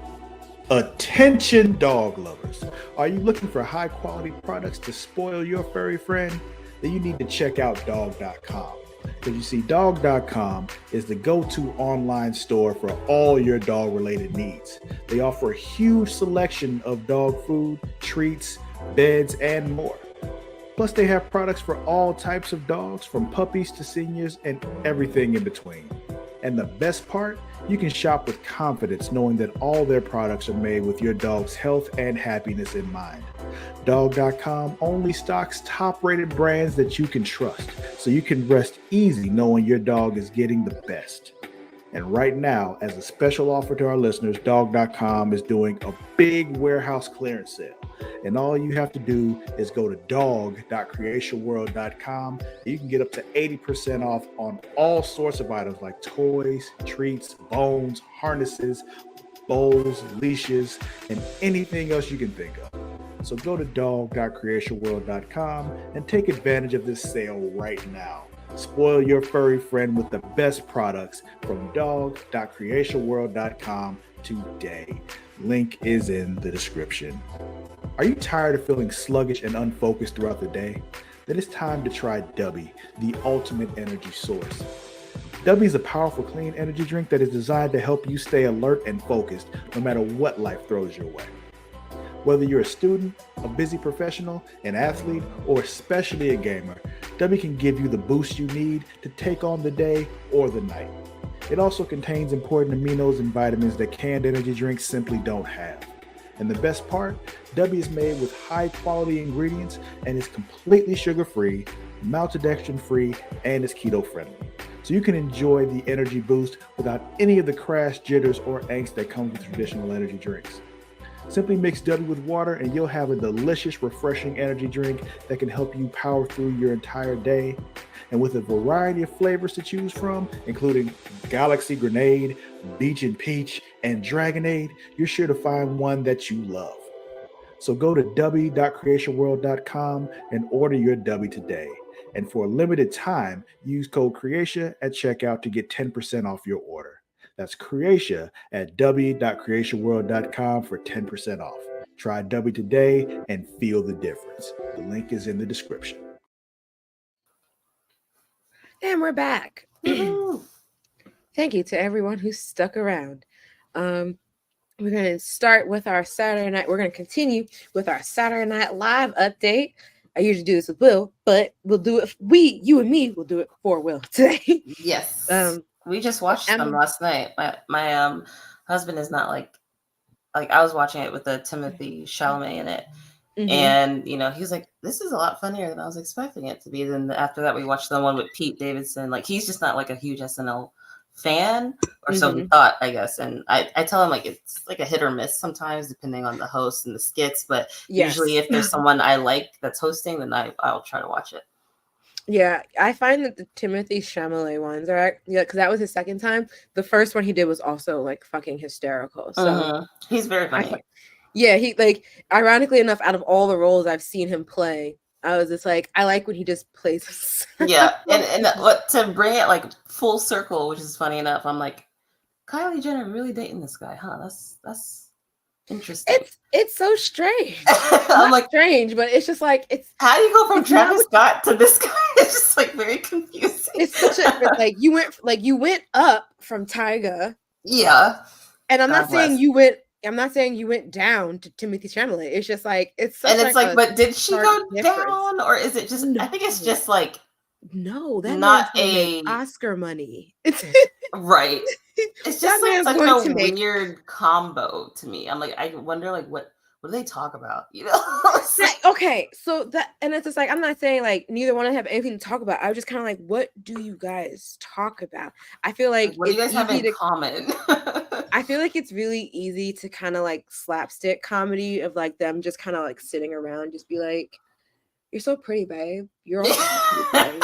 Attention, dog lovers. Are you looking for high quality products to spoil your furry friend? Then you need to check out dog.com. Because you see, dog.com is the go-to online store for all your dog-related needs. They offer a huge selection of dog food, treats, beds, and more. Plus, they have products for all types of dogs, from puppies to seniors and everything in between. And the best part, you can shop with confidence knowing that all their products are made with your dog's health and happiness in mind. Dog.com only stocks top-rated brands that you can trust, so you can rest easy knowing your dog is getting the best. And right now, as a special offer to our listeners, Dog.com is doing a big warehouse clearance sale. And all you have to do is go to dog.creationworld.com. You can get up to 80% off on all sorts of items like toys, treats, bones, harnesses, bowls, leashes, and anything else you can think of. So go to dog.creationworld.com and take advantage of this sale right now. Spoil your furry friend with the best products from dog.creationworld.com today. Link is in the description. Are you tired of feeling sluggish and unfocused throughout the day? Then it's time to try Dubby, the ultimate energy source. Dubby is a powerful, clean energy drink that is designed to help you stay alert and focused no matter what life throws your way. Whether you're a student, a busy professional, an athlete, or especially a gamer, Dubby can give you the boost you need to take on the day or the night. It also contains important aminos and vitamins that canned energy drinks simply don't have. And the best part, Dubby is made with high quality ingredients and is completely sugar-free, maltodextrin-free, and is keto-friendly. So you can enjoy the energy boost without any of the crash, jitters, or angst that comes with traditional energy drinks. Simply mix Dubby with water and you'll have a delicious, refreshing energy drink that can help you power through your entire day. And with a variety of flavors to choose from, including Galaxy Grenade, Beach and Peach, and Dragonade, you're sure to find one that you love. So go to dubby.creationworld.com and order your Dubby today. And for a limited time, use code Creatia at checkout to get 10% off your order. That's Creatia at w.creationworld.com for 10% off. Try Dubby today and feel the difference. The link is in the description. And we're back. Woohoo! Thank you to everyone who stuck around. Um, we're going to start with our Saturday night. We're going to continue with our Saturday Night Live update. I usually do this with Will, but we'll do it. You and me will do it for Will today. Yes. We just watched them Emma. last night. My husband is not like I was watching it with the Timothy Chalamet in it. Mhm. And, you know, he was like, this is a lot funnier than I was expecting it to be. Then after that, we watched the one with Pete Davidson. Like, he's just not like a huge SNL fan, or so he thought, I guess. And I tell him, like, it's like a hit or miss sometimes, depending on the host and the skits. But usually, if there's someone I like that's hosting, then I'll try to watch it. Yeah, I find that the Timothy Chalamet ones are, because that was his second time. The first one he did was also like fucking hysterical. So he's very funny. Yeah, he like, ironically enough, out of all the roles I've seen him play, I was just like, I like when he just plays. Yeah, and what to bring it like full circle, which is funny enough. I'm like, Kylie Jenner really dating this guy, huh? That's interesting. It's so strange. I'm like, strange, but it's just like, it's how do you go from Travis Scott to this guy? It's just like very confusing. It's such a like you went up from Tyga. Yeah. And I'm not saying you went down to Timothy Chalamet. It's just like it's such, and it's like, but did she go difference. down, or is it just? No. I think it's just like that not man's make Oscar money. It's right. It's just like such a weird combo to me. I'm like, I wonder, like, what do they talk about? You know? Okay, so that, and it's just like, I'm not saying like neither one of them have anything to talk about. I was just kind of like, what do you guys talk about? I feel like what do you guys have in common? I feel like it's really easy to kind of like slapstick comedy of like them just kind of like sitting around, just be like, "You're so pretty, babe. You're all pretty, babe.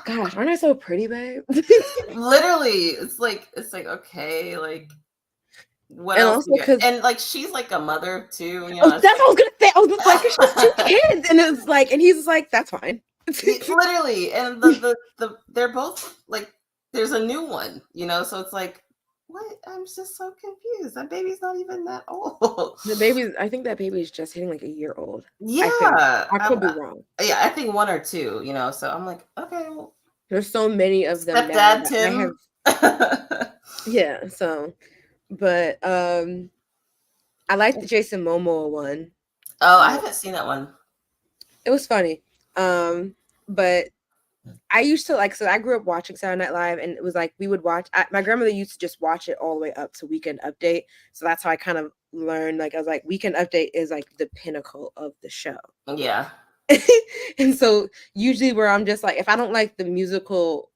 Gosh, aren't I so pretty, babe?" Literally, it's like okay, like what and else? Also, and like she's like a mother too. You know, that's what I was gonna say. I was like, she has 2 kids, and it was like, and he's like, "That's fine." Literally, and they're both like, there's a new one, you know, so it's like, what? I'm just so confused. That baby's not even that old. I think that baby is just hitting like a year old. Yeah, I could be wrong. Yeah, I think 1 or 2, you know. So I'm like, okay, well, there's so many of them. Stepdad Tim. Yeah. So, but I like the Jason Momoa one. Oh, I haven't seen that one. It was funny. But I used to so I grew up watching Saturday Night Live, and it was like we would watch. My grandmother used to just watch it all the way up to Weekend Update, so that's how I kind of learned. Like I was like, Weekend Update is like the pinnacle of the show. Yeah. And so usually where I'm just like, if I don't like the musical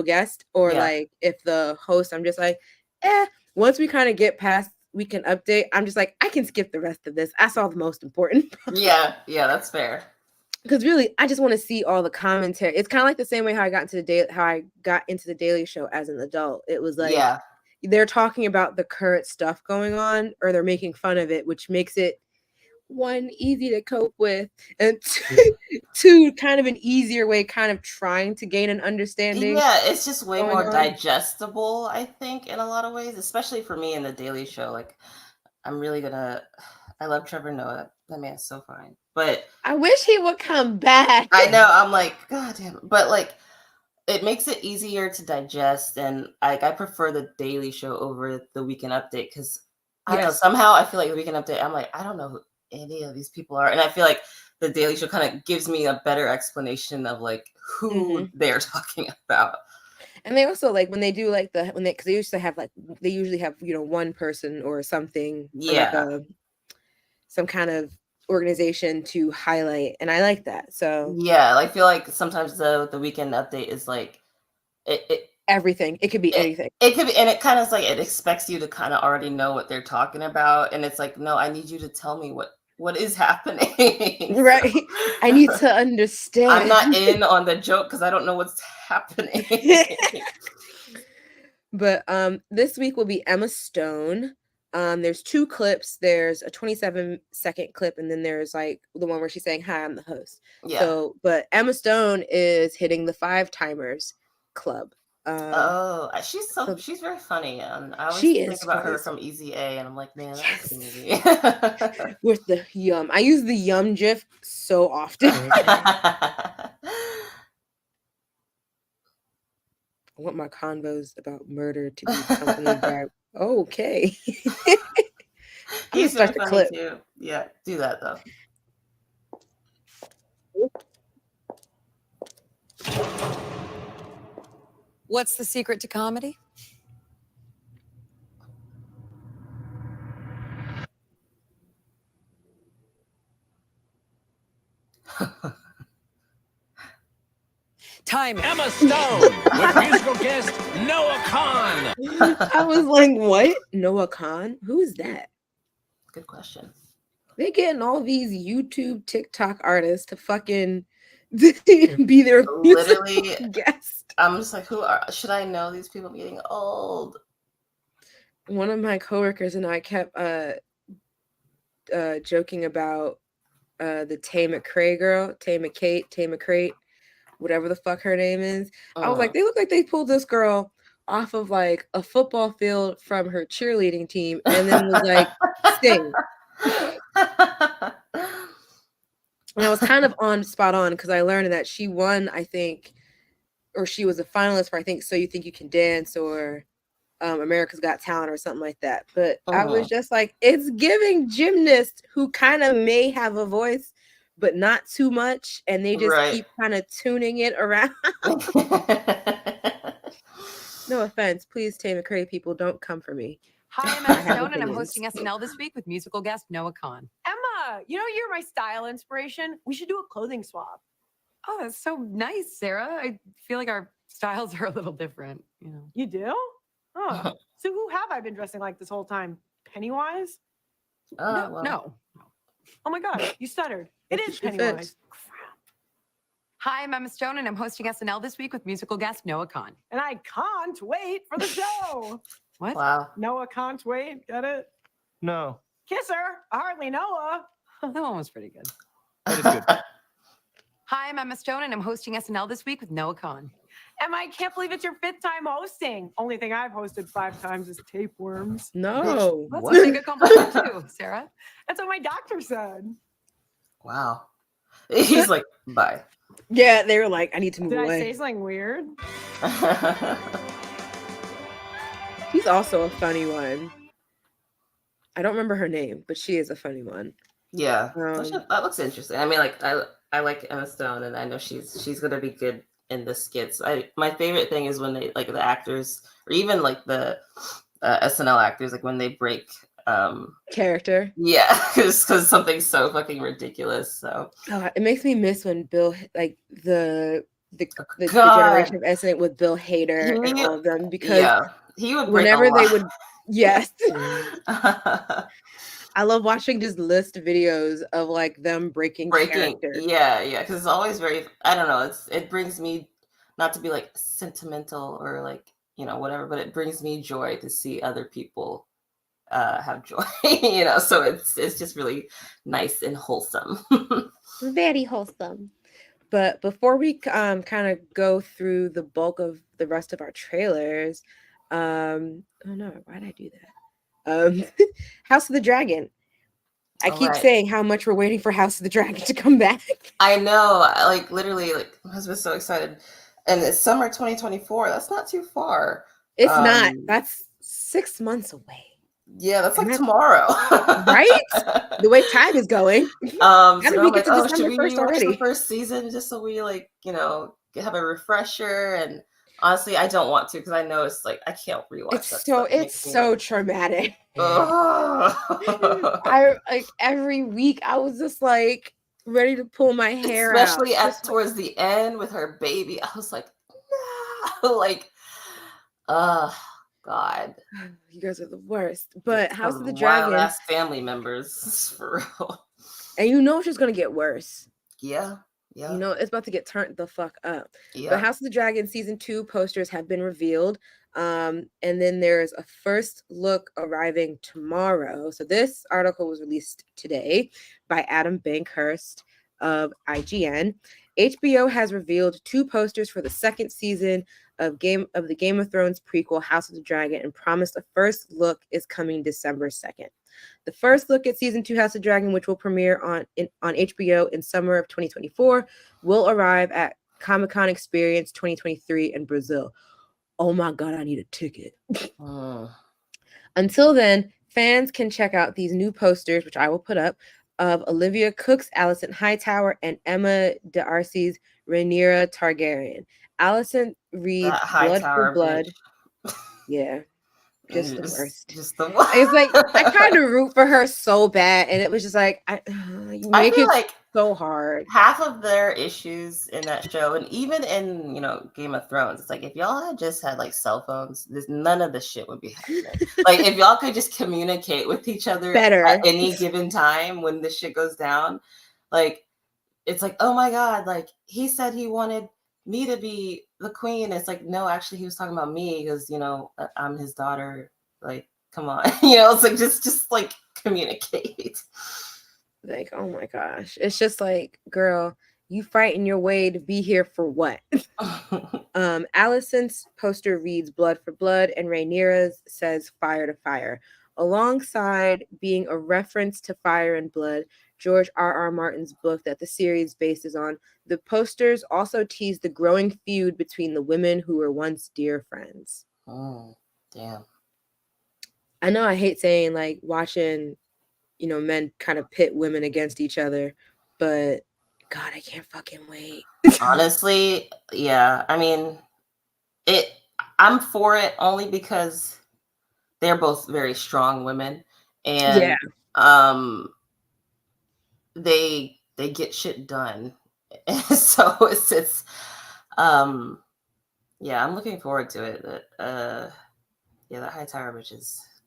guest, or like if the host, I'm just like, once we kind of get past Weekend Update, I'm just like, I can skip the rest of this. I saw the most important part. Yeah, that's fair. Because really, I just want to see all the commentary. It's kind of like the same way how I got into the Daily Show as an adult. It was like, they're talking about the current stuff going on, or they're making fun of it, which makes it, 1, easy to cope with, and 2, kind of an easier way, kind of trying to gain an understanding. Yeah, it's just way more digestible, I think, in a lot of ways, especially for me in the Daily Show. Like, I love Trevor Noah. That man's so fine. But I wish he would come back. I know. I'm like, God damn. But like, it makes it easier to digest, and I prefer the Daily Show over the Weekend Update, because I don't know, somehow I feel like the Weekend Update, I'm like, I don't know who any of these people are, and I feel like the Daily Show kind of gives me a better explanation of like who they're talking about. And they also, like, when they do like because they used to have like, they usually have, you know, one person or something, like some kind of organization to highlight, and I like that. So I feel like sometimes the Weekend Update is like everything. It could be anything. It could be, and it kind of like, it expects you to kind of already know what they're talking about, and it's like, no, I need you to tell me what is happening. Right. I need to understand. I'm not in on the joke because I don't know what's happening. But this week will be Emma Stone. There's 2 clips. There's a 27-second clip, and then there's like the one where she's saying, "Hi, I'm the host." Yeah. So, but Emma Stone is hitting the 5 timers club. She's very funny, and I always think about her from Easy A, and I'm like, man, that's easy. With the yum, I use the yum gif so often. I want my convos about murder to be accompanied by Okay. I'm gonna He's very start the funny clip. too. Yeah, do that though. What's the secret to comedy? Timing. Emma Stone with musical guest Noah Khan. I was like, what? Noah Khan? Who is that? Good question. They're getting all these YouTube, TikTok artists to fucking be their Literally, musical guest. I'm just like, should I know these people? I'm getting old. One of my coworkers and I kept joking about the Tay McCray girl, Tay McCrate, whatever the fuck her name is. I was like, they look like they pulled this girl off of like a football field from her cheerleading team and then was like, sing. And I was kind of spot on because I learned that she won, I think, or she was a finalist for, I think, So You Think You Can Dance or America's Got Talent or something like that. But I was just like, it's giving gymnast who kind of may have a voice, but not too much. And they just keep kind of tuning it around. No offense. Please, Tay McCray people, don't come for me. Hi, I'm Emma Stone, and I'm hosting SNL this week with musical guest Noah Khan. Emma, you know you're my style inspiration. We should do a clothing swap. Oh, that's so nice, Sarah. I feel like our styles are a little different, you know. You do? Oh, so who have I been dressing like this whole time? Pennywise? No. Oh my God, you stuttered. It is Pennywise. Crap. Hi, I'm Emma Stone, and I'm hosting SNL this week with musical guest Noah Khan. And I can't wait for the show. What? Wow. Noah can't wait. Get it? No. Kisser. Hardly Noah. That one was pretty good. That is good. Hi, I'm Emma Stone, and I'm hosting SNL this week with Noah Khan. Emma, I can't believe it's your 5th time hosting. Only thing I've hosted 5 times is tapeworms. No. That's a big compliment too, Sarah. That's what my doctor said. Wow. He's like, bye. Yeah, they were like, I need to move Did away. I say something weird? She's also a funny one. I don't remember her name, but she is a funny one. Yeah, that looks interesting. I mean, like I like Emma Stone, and I know she's gonna be good in the skits. My favorite thing is when they like the actors, or even like the SNL actors, like when they break character. Yeah, because something's so fucking ridiculous. So it makes me miss when Bill, like the generation of SNL with Bill Hader and all of them, because he would whenever they would, yes. I love watching just list videos of like them breaking character. Yeah, because it's always very, I don't know, it brings me, not to be like sentimental or like, you know, whatever, but it brings me joy to see other people have joy, you know, so it's just really nice and wholesome. Very wholesome. But before we kind of go through the bulk of the rest of our trailers, oh no, why did I do that? House of the Dragon. I keep saying how much we're waiting for House of the Dragon to come back. I know, like literally, like my husband's so excited, and it's summer 2024. That's not too far. It's not. That's 6 months away. Yeah, that's like tomorrow, right? The way time is going. So I'm like, should we rewatch the first season just so we like, you know, have a refresher? And honestly, I don't want to because I know it's like I can't rewatch that. It's so traumatic. I like every week I was just like ready to pull my hair especially out. Towards the end with her baby. I was like, no, like, God, you guys are the worst. But House of the Dragon, last family members for real, and you know she's gonna get worse. Yeah. You know it's about to get turned the fuck up. Yeah. But House of the Dragon season 2 posters have been revealed, and then there's a first look arriving tomorrow. So this article was released today by Adam Bankhurst of IGN. HBO has revealed 2 posters for the second season of the Game of Thrones prequel House of the Dragon and promised a first look is coming December 2nd. The first look at season 2 House of Dragon, which will premiere on HBO in summer of 2024, will arrive at Comic-Con Experience 2023 in Brazil. Oh my God, I need a ticket. Until then, fans can check out these new posters, which I will put up, of Olivia Cook's Alicent Hightower and Emma D'Arcy's Rhaenyra Targaryen. Alicent reads That Blood for Hightower Blood. bitch. Yeah, just the worst. Just the one. It's like I tried to root for her so bad, and it was just like you I make feel it like so hard. half of their issues in that show, and even in Game of Thrones, it's like if y'all had just had like cell phones, none of this shit would be happening. Like if y'all could just communicate with each other Better. at any given time when this shit goes down, like it's like, oh my god, like he said he wanted me to be the queen. It's like, no, actually he was talking about me because I'm his daughter. Like, come on. It's like just like communicate. Like, oh my gosh. It's just like, girl, you fighting your way to be here for what? Alicent's poster reads Blood for Blood, and Rhaenyra's says Fire to Fire. Alongside being a reference to Fire and Blood, George R.R. Martin's book that the series bases on, the posters also tease the growing feud between the women who were once dear friends. Oh, damn. I know I hate saying like watching men kind of pit women against each other, but God, I can't fucking wait. Honestly, yeah. I mean, I'm for it only because they're both very strong women, and they get shit done. So it's yeah, I'm looking forward to it. That that Hightower bitch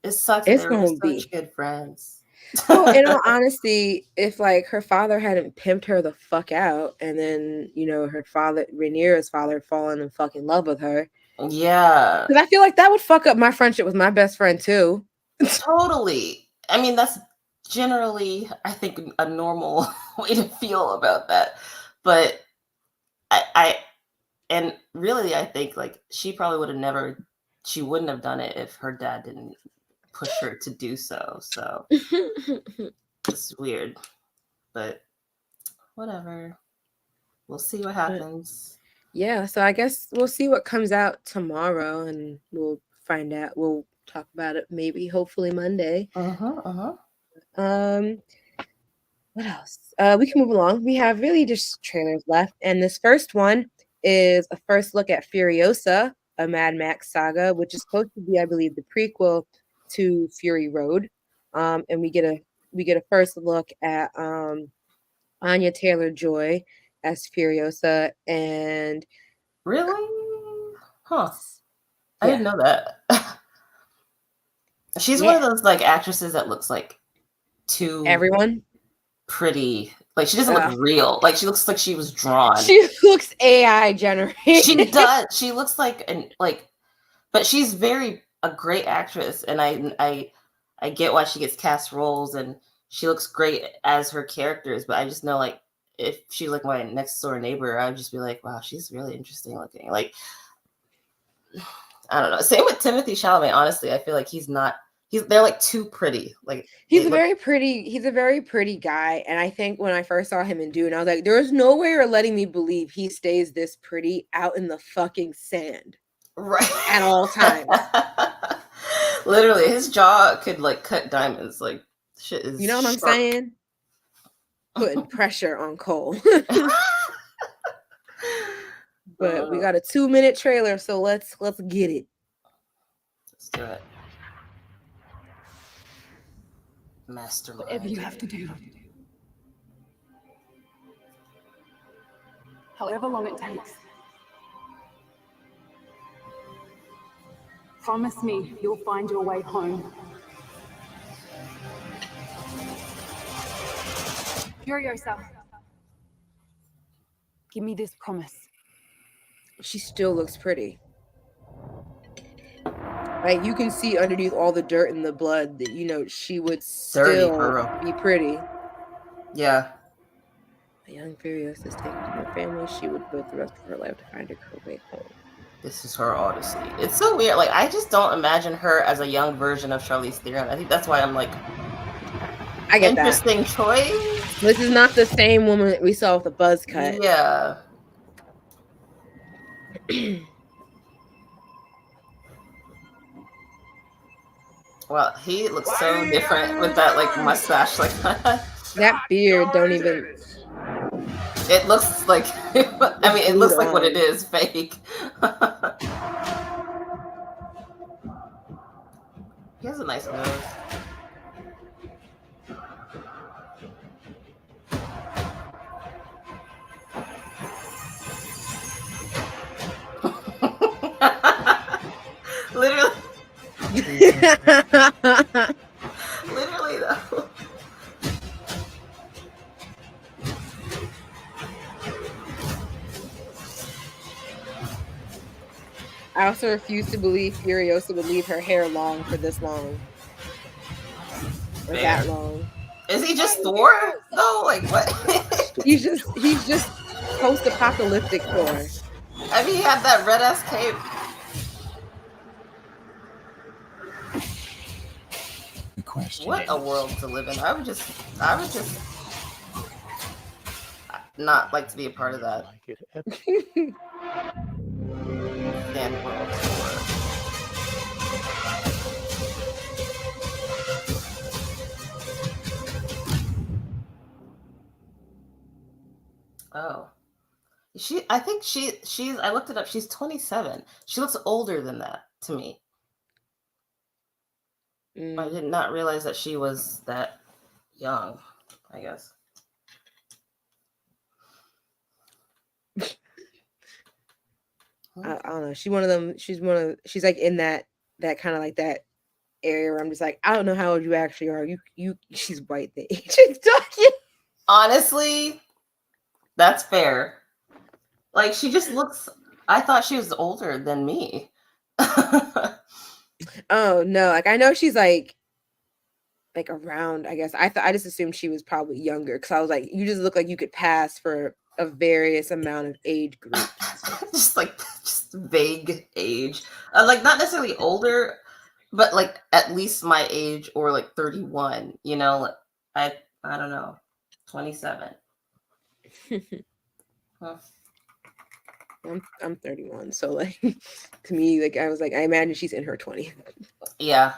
it sucks. It's They were gonna such be good friends. well, in all honesty, if like her father hadn't pimped her the fuck out, and then her father, Rhaenyra's father, had fallen in fucking love with her. Yeah, because I feel like that would fuck up my friendship with my best friend too. Totally. I mean, that's generally, I think, a normal way to feel about that. But and really, I think like she probably she wouldn't have done it if her dad didn't push her to do so. So it's weird, but whatever. We'll see what happens. Yeah, so I guess we'll see what comes out tomorrow, and we'll find out. We'll talk about it maybe, hopefully Monday. What else? We can move along. We have really just trailers left, and this first one is a first look at Furiosa, a Mad Max saga, which is supposed to be, I believe, the prequel to Fury Road. And we get a first look at Anya Taylor-Joy as Furiosa, and Really? Huh. I yeah. didn't know that. She's one of those like actresses that looks like too everyone pretty. Like she doesn't look real. Like she looks like she was drawn. She looks AI generated. She does. She looks like but she's a great actress, and I get why she gets cast roles, and she looks great as her characters. But I just know like if she's like my next door neighbor, I'd just be like, wow, she's really interesting looking. Like I don't know. Same with Timothée Chalamet. Honestly, I feel like they're like too pretty. Like he's a very pretty guy, and I think when I first saw him in Dune, I was like, there is no way you're letting me believe he stays this pretty out in the fucking sand, right, at all times. Literally, his jaw could like cut diamonds. Like shit is. You know what I'm saying? Putting pressure on Cole. But we got a 2-minute trailer, so let's get it. Let's do it. Mastermind. Whatever you have to do. However long it takes. Promise me you'll find your way home. Furiosa. Give me this promise. She still looks pretty. Like you can see underneath all the dirt and the blood that she would still be pretty. Yeah. A young Furiosa is taken from her family. She would live the rest of her life to find her way home. This is her odyssey. It's so weird. Like I just don't imagine her as a young version of Charlize Theron. I think that's why I'm like, I get interesting that. choice. This is not the same woman that we saw with the buzz cut. Yeah. Well, he looks so different with that like mustache, like That beard don't even. it looks like. I mean, it looks like what it is, fake. He has a nice nose. Literally. Literally though. I also refuse to believe Furiosa would leave her hair long for this long. Or that long. Is he just Thor? No, like what? he's just post-apocalyptic Thor. I mean, he had that red ass cape. What a world to live in. I would just not like to be a part of that. Stand world tour. Oh. I think she's I looked it up. She's 27. She looks older than that to me. I did not realize that she was that young, I guess. I don't know. She's like in that kind of like that area where I'm just like, I don't know how old you actually are. She's white the age she's talking. Honestly, that's fair. Like she just looks. I thought she was older than me. Oh no! Like I know she's like around. I guess I just assumed she was probably younger because I was like, you just look like you could pass for a various amount of age groups. just vague age, like not necessarily older, but like at least my age or like 31. You know, I don't know, 27. Huh. I'm 31, so like to me, like I was like, I imagine she's in her 20s. Yeah.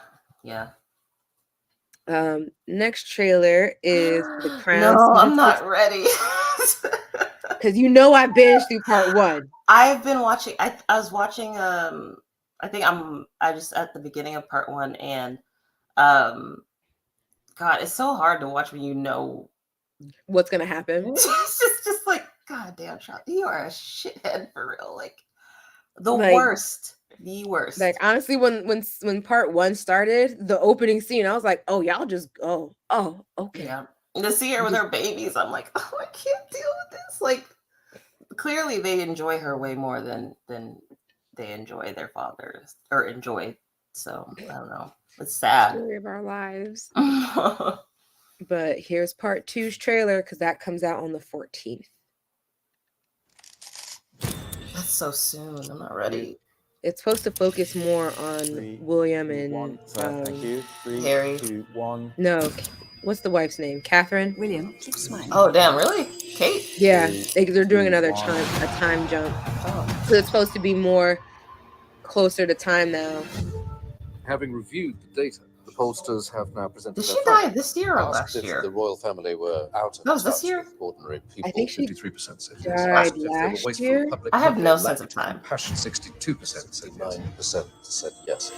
Next trailer is The Crown. No, I'm not ready. Because you know I binged through part 1. I've been watching. I was watching. I think I just at the beginning of part 1, and God, it's so hard to watch when you know what's gonna happen. It's just like, God damn, Charlie, you are a shithead for real. Like the worst. Like honestly, when part 1 started, the opening scene, I was like, oh, y'all just okay. Yeah. And to see her with her babies, I'm like, oh, I can't deal with this. Like clearly they enjoy her way more than they enjoy their fathers or enjoy. So I don't know. It's sad. Story of our lives. But here's part 2's trailer because that comes out on the 14th. That's so soon. I'm not ready. It's supposed to focus more on William and Harry. 2, 1. No, what's the wife's name? Catherine. William, keep smiling. Oh damn, really? Kate? Yeah, they're doing another time jump. Oh. So it's supposed to be more closer to time now. Having reviewed the data, the pollsters have now presented. Did she die this year or last year? The royal family were out. No, this year. Ordinary people. I think she 53% said died last year. I have no sense of time. Passion 62% said 9% said yes.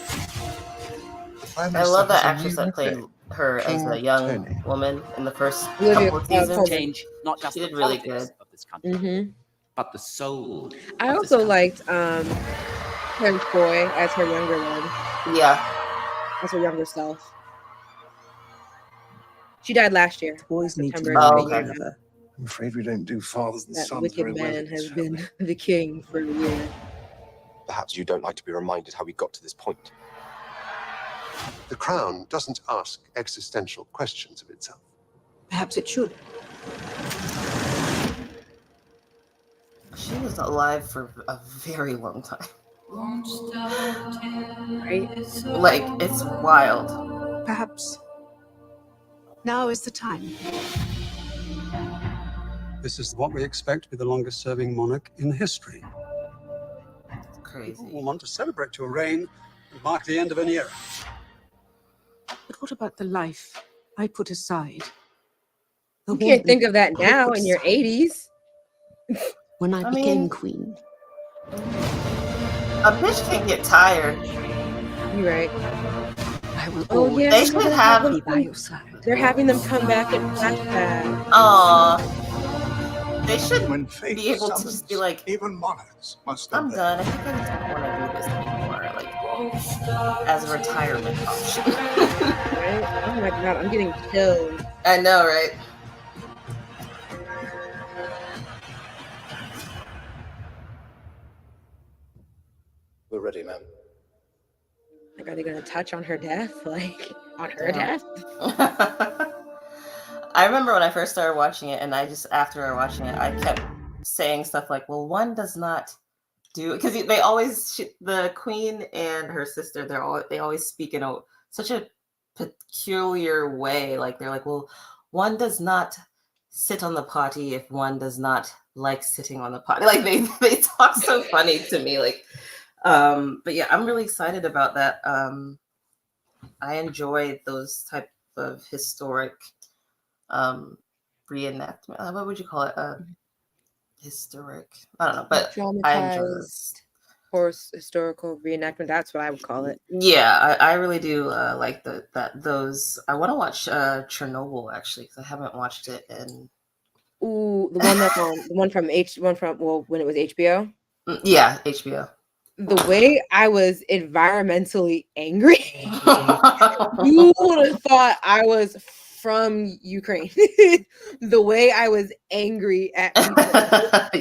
I love that actress that played her as a young woman in the first couple of seasons. Change, not just she did the really politics good. of this country, but the soul. I also liked Claire Foy as her younger one. Yeah. As her younger self. She died last year. Boys need to okay. I'm afraid we don't do fathers and That sons wicked very well. man has been the king for a year. Perhaps you don't like to be reminded how we got to this point. The Crown doesn't ask existential questions of itself. Perhaps it should. She was alive for a very long time. Right? Like, it's wild. Perhaps now is the time. This is what we expect to be the longest serving monarch in history. Crazy. People will want to celebrate your reign and mark the end of an era. But what about the life I put aside? The You can't woman think of that I now put in your aside 80s. when I I became mean- queen. A bitch can get tired. You're right. I will Oh always yeah, They you know, should they're have- be by your side. they're having them come back in flashback. Aw. They should When fate be able to just be summons, like, even monarchs must I'm obey. done. I think I just don't want to do this anymore. Like, as a retirement option. Right? Oh my god, I'm getting chills. I know, right? We're ready, ma'am. Like, are they gonna touch on her death? Like, on her Damn. death? I remember when I first started watching it, and after watching it, I kept saying stuff like, well, one does not do, because they always, the queen and her sister, they always speak in such a peculiar way. Like, they're like, well, one does not sit on the potty if one does not like sitting on the potty. Like, they talk so funny to me. Like, but yeah, I'm really excited about that. I enjoy those type of historic reenactment. What would you call it? Historic. I don't know, but I enjoy those. Dramatized horse historical reenactment. That's what I would call it. Yeah, I really do like those. I want to watch Chernobyl actually, because I haven't watched it in. Ooh, the one that's on when it was HBO. Yeah, HBO. The way I was environmentally angry, you would have thought I was from Ukraine. The way I was angry at people.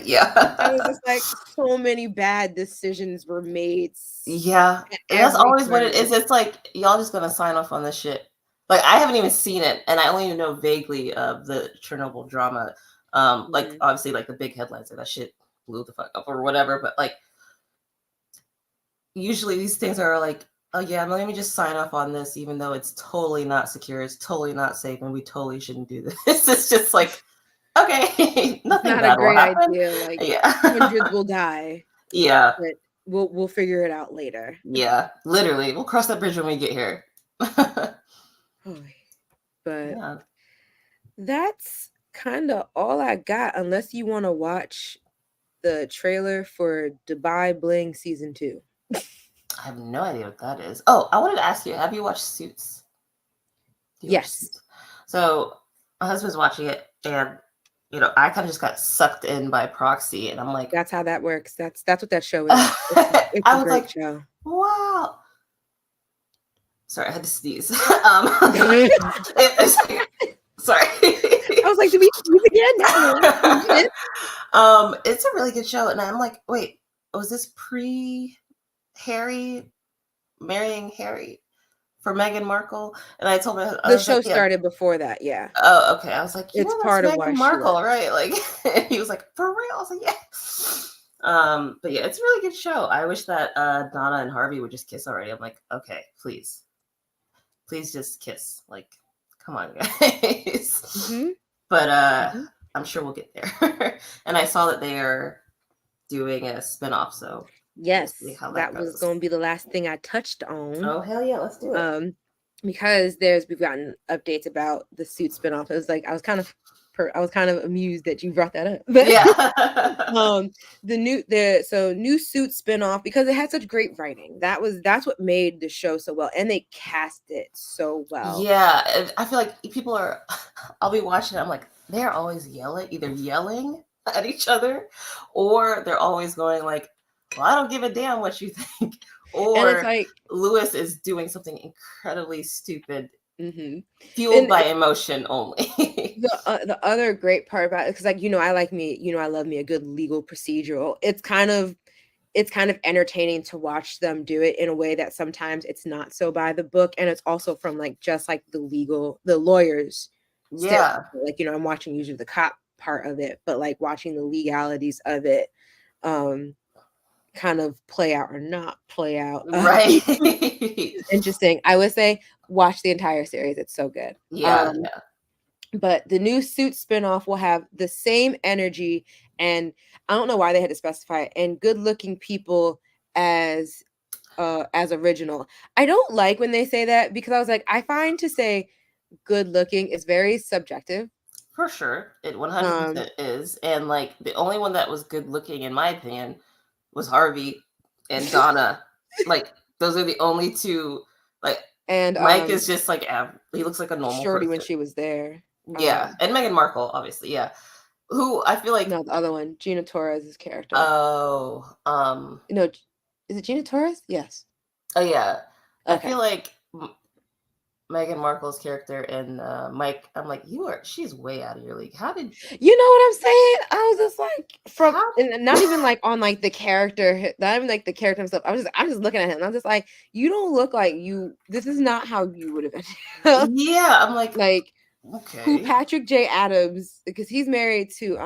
Yeah. I was just like, so many bad decisions were made. Yeah. That's always what it is. It's like, y'all just gonna sign off on this shit. Like, I haven't even seen it, and I only know vaguely of the Chernobyl drama. Like, obviously, like, the big headlines of that shit blew the fuck up or whatever, but like, usually these things are like, oh yeah, let me just sign off on this, even though it's totally not secure, it's totally not safe, and we totally shouldn't do this. It's just like, okay, nothing Not bad a great will happen. idea. Like, Yeah. hundreds will die. Yeah. But we'll figure it out later. Yeah, literally, we'll cross that bridge when we get here. But yeah. That's kind of all I got, unless you want to watch the trailer for Dubai Bling season 2. I have no idea what that is. Oh, I wanted to ask you, have you watched Suits? Yes. So my husband's watching it, and I kind of just got sucked in by proxy, and I'm like, that's how that works. That's what that show is. It's a great show. Wow. Sorry, I had to sneeze. Sorry. I was like, did we sneeze again? No. It's a really good show, and I'm like, wait, was this pre-Harry marrying Harry for Meghan Markle? And I told my the show started before that, yeah. Oh, okay. I was like, it's part of why Meghan Markle, right? Like, he was like, for real? I was like, yeah. But yeah, it's a really good show. I wish that Donna and Harvey would just kiss already. I'm like, okay, please just kiss. Like, come on, guys. But I'm sure we'll get there. And I saw that they are doing a spinoff, so yes, we'll see how that was going to be the last thing I touched on. Oh hell yeah, let's do it. Because we've gotten updates about the Suit spinoff. It was like I was kind of amused that you brought that up. Yeah. The new Suit spinoff, because it had such great writing. That's what made the show so well, and they cast it so well. Yeah, I feel like people are. I'll be watching it. I'm like, they're always either yelling at each other, or they're always going like, "Well, I don't give a damn what you think," or it's like Lewis is doing something incredibly stupid. Fueled by emotion only. The other great part about it, because like I love me a good legal procedural. It's kind of entertaining to watch them do it in a way that sometimes it's not so by the book, and it's also from like just like the lawyers. Yeah, like I'm watching usually the cop part of it, but like watching the legalities of it, kind of play out or not play out. Right. Interesting. I would say watch the entire series. It's so good. Yeah. But the new Suit spinoff will have the same energy, and I don't know why they had to specify it, and good looking people as as original. I don't like when they say that because I was like, I find to say good looking is very subjective. For sure, it 100% is. And like the only one that was good looking, in my opinion, was Harvey and Donna. Like those are the only two. Like And Mike is just like he looks like a normal Shorty person. when she was there. Yeah, and Meghan Markle, obviously. Yeah, who I feel like No, the other one, Gina Torres' character. Oh, No, is it Gina Torres? Yes. Oh yeah, I Okay. feel like Meghan Markle's character and Mike. I'm like, she's way out of your league. How did you know what I'm saying? I was just like How- and not even like on like the character, not even like the character himself. I'm just looking at him. And I'm just like, you don't look like you. This is not how you would have been. Yeah, I'm like who okay. Patrick J. Adams, because he's married to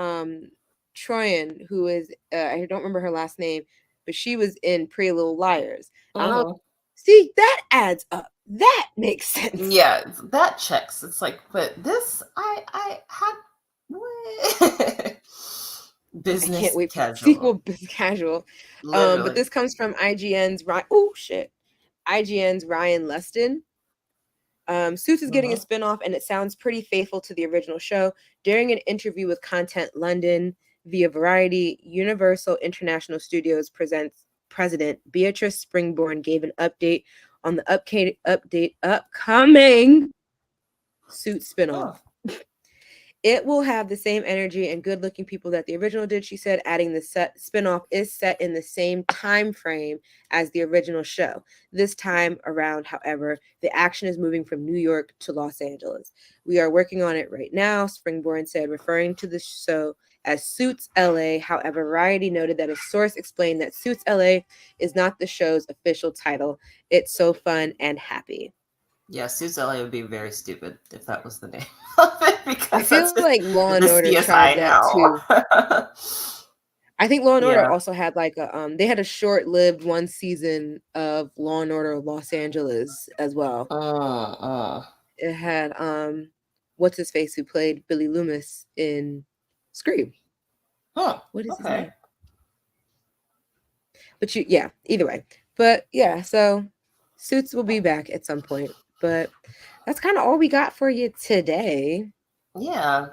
Troyan, who is I don't remember her last name, but she was in Pretty Little Liars. I don't know. See, that adds up. That makes sense. Yeah, that checks. It's like, but this, I had business I can't wait for casual. sequel business casual. Literally. But this comes from IGN's IGN's Ryan Leston. Suits is getting a spinoff, and it sounds pretty faithful to the original show. During an interview with Content London via Variety, Universal International Studios President Beatrice Springborn gave an update on the upcoming Suits spinoff. It will have the same energy and good-looking people that the original did, she said, adding the spinoff is set in the same time frame as the original show. This time around, however, the action is moving from New York to Los Angeles. We are working on it right now, Springborn said, referring to the show as Suits LA. However, Variety noted that a source explained that Suits LA is not the show's official title. It's so fun and happy. Yeah, Suits LA would be very stupid if that was the name of it, because I feel like Law and Order tried that too. I think Law and Order also had like a they had a short-lived one season of Law and Order Los Angeles as well. It had what's his face who played Billy Loomis in Scream. What is his name? But either way. But yeah, so Suits will be back at some point. But that's kind of all we got for you today. Yeah.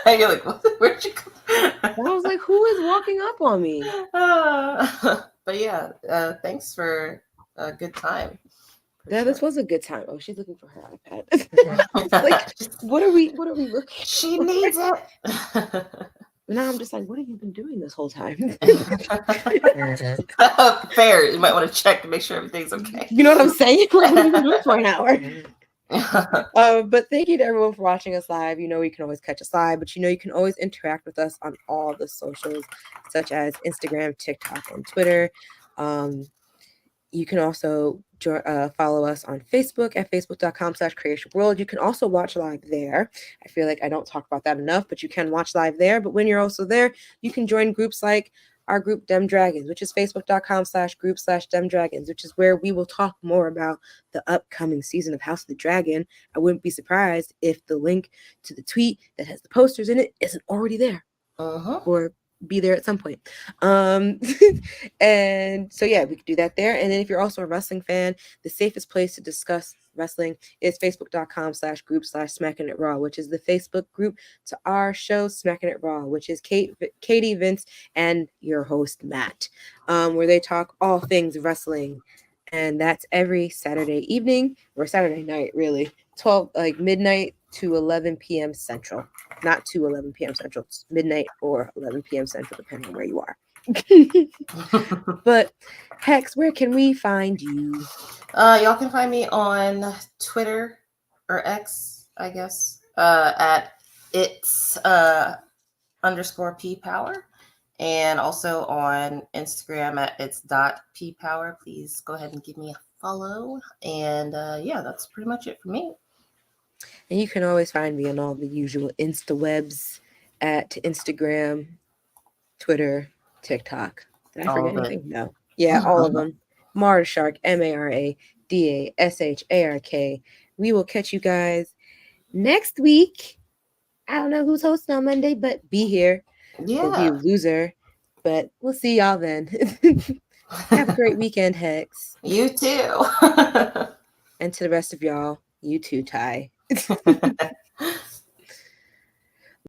You're like, where'd you come? I was like, who is walking up on me? But yeah, thanks for a good time. Yeah, this was a good time. Oh, she's looking for her iPad. Like, what are we looking She needs it. Now I'm just like, what have you been doing this whole time? Fair. You might want to check to make sure everything's okay. You know what I'm saying? Like, what have you been doing for an hour? But thank you to everyone for watching us live. You know, you can always catch us live, but you know, you can always interact with us on all the socials, such as Instagram, TikTok, and Twitter. You can also follow us on Facebook at facebook.com/Creatia World. You can also watch live there. I feel like I don't talk about that enough, but you can watch live there. But when you're also there, you can join groups like our group Dem Dragons, which is facebook.com/group/Dem Dragons, which is where we will talk more about the upcoming season of House of the Dragon. I wouldn't be surprised if the link to the tweet that has the posters in it isn't already there. Or be there at some point. And so yeah, we could do that there. And then if you're also a wrestling fan, the safest place to discuss wrestling is facebook.com/group/Smacking It Raw, which is the Facebook group to our show Smacking It Raw, which is Katie, Vince, and your host Matt, where they talk all things wrestling. And that's every Saturday evening or Saturday night, really, 12 like midnight to 11 p.m. Central. Not to 11 p.m. Central. It's midnight or 11 p.m. Central, depending on where you are. But Hex, where can we find you? Y'all can find me on Twitter or X, I guess, at its_ppower, and also on Instagram at its.ppower. Please go ahead and give me a follow. And yeah, that's pretty much it for me. And you can always find me on all the usual Instawebs at Instagram, Twitter, TikTok. Did I forget anything? No. Yeah, all of them. Mara Shark, MARADASHARK. We will catch you guys next week. I don't know who's hosting on Monday, but be here. Yeah. Or be a loser. But we'll see y'all then. Have a great weekend, Hex. You too. And to the rest of y'all, you too, Ty.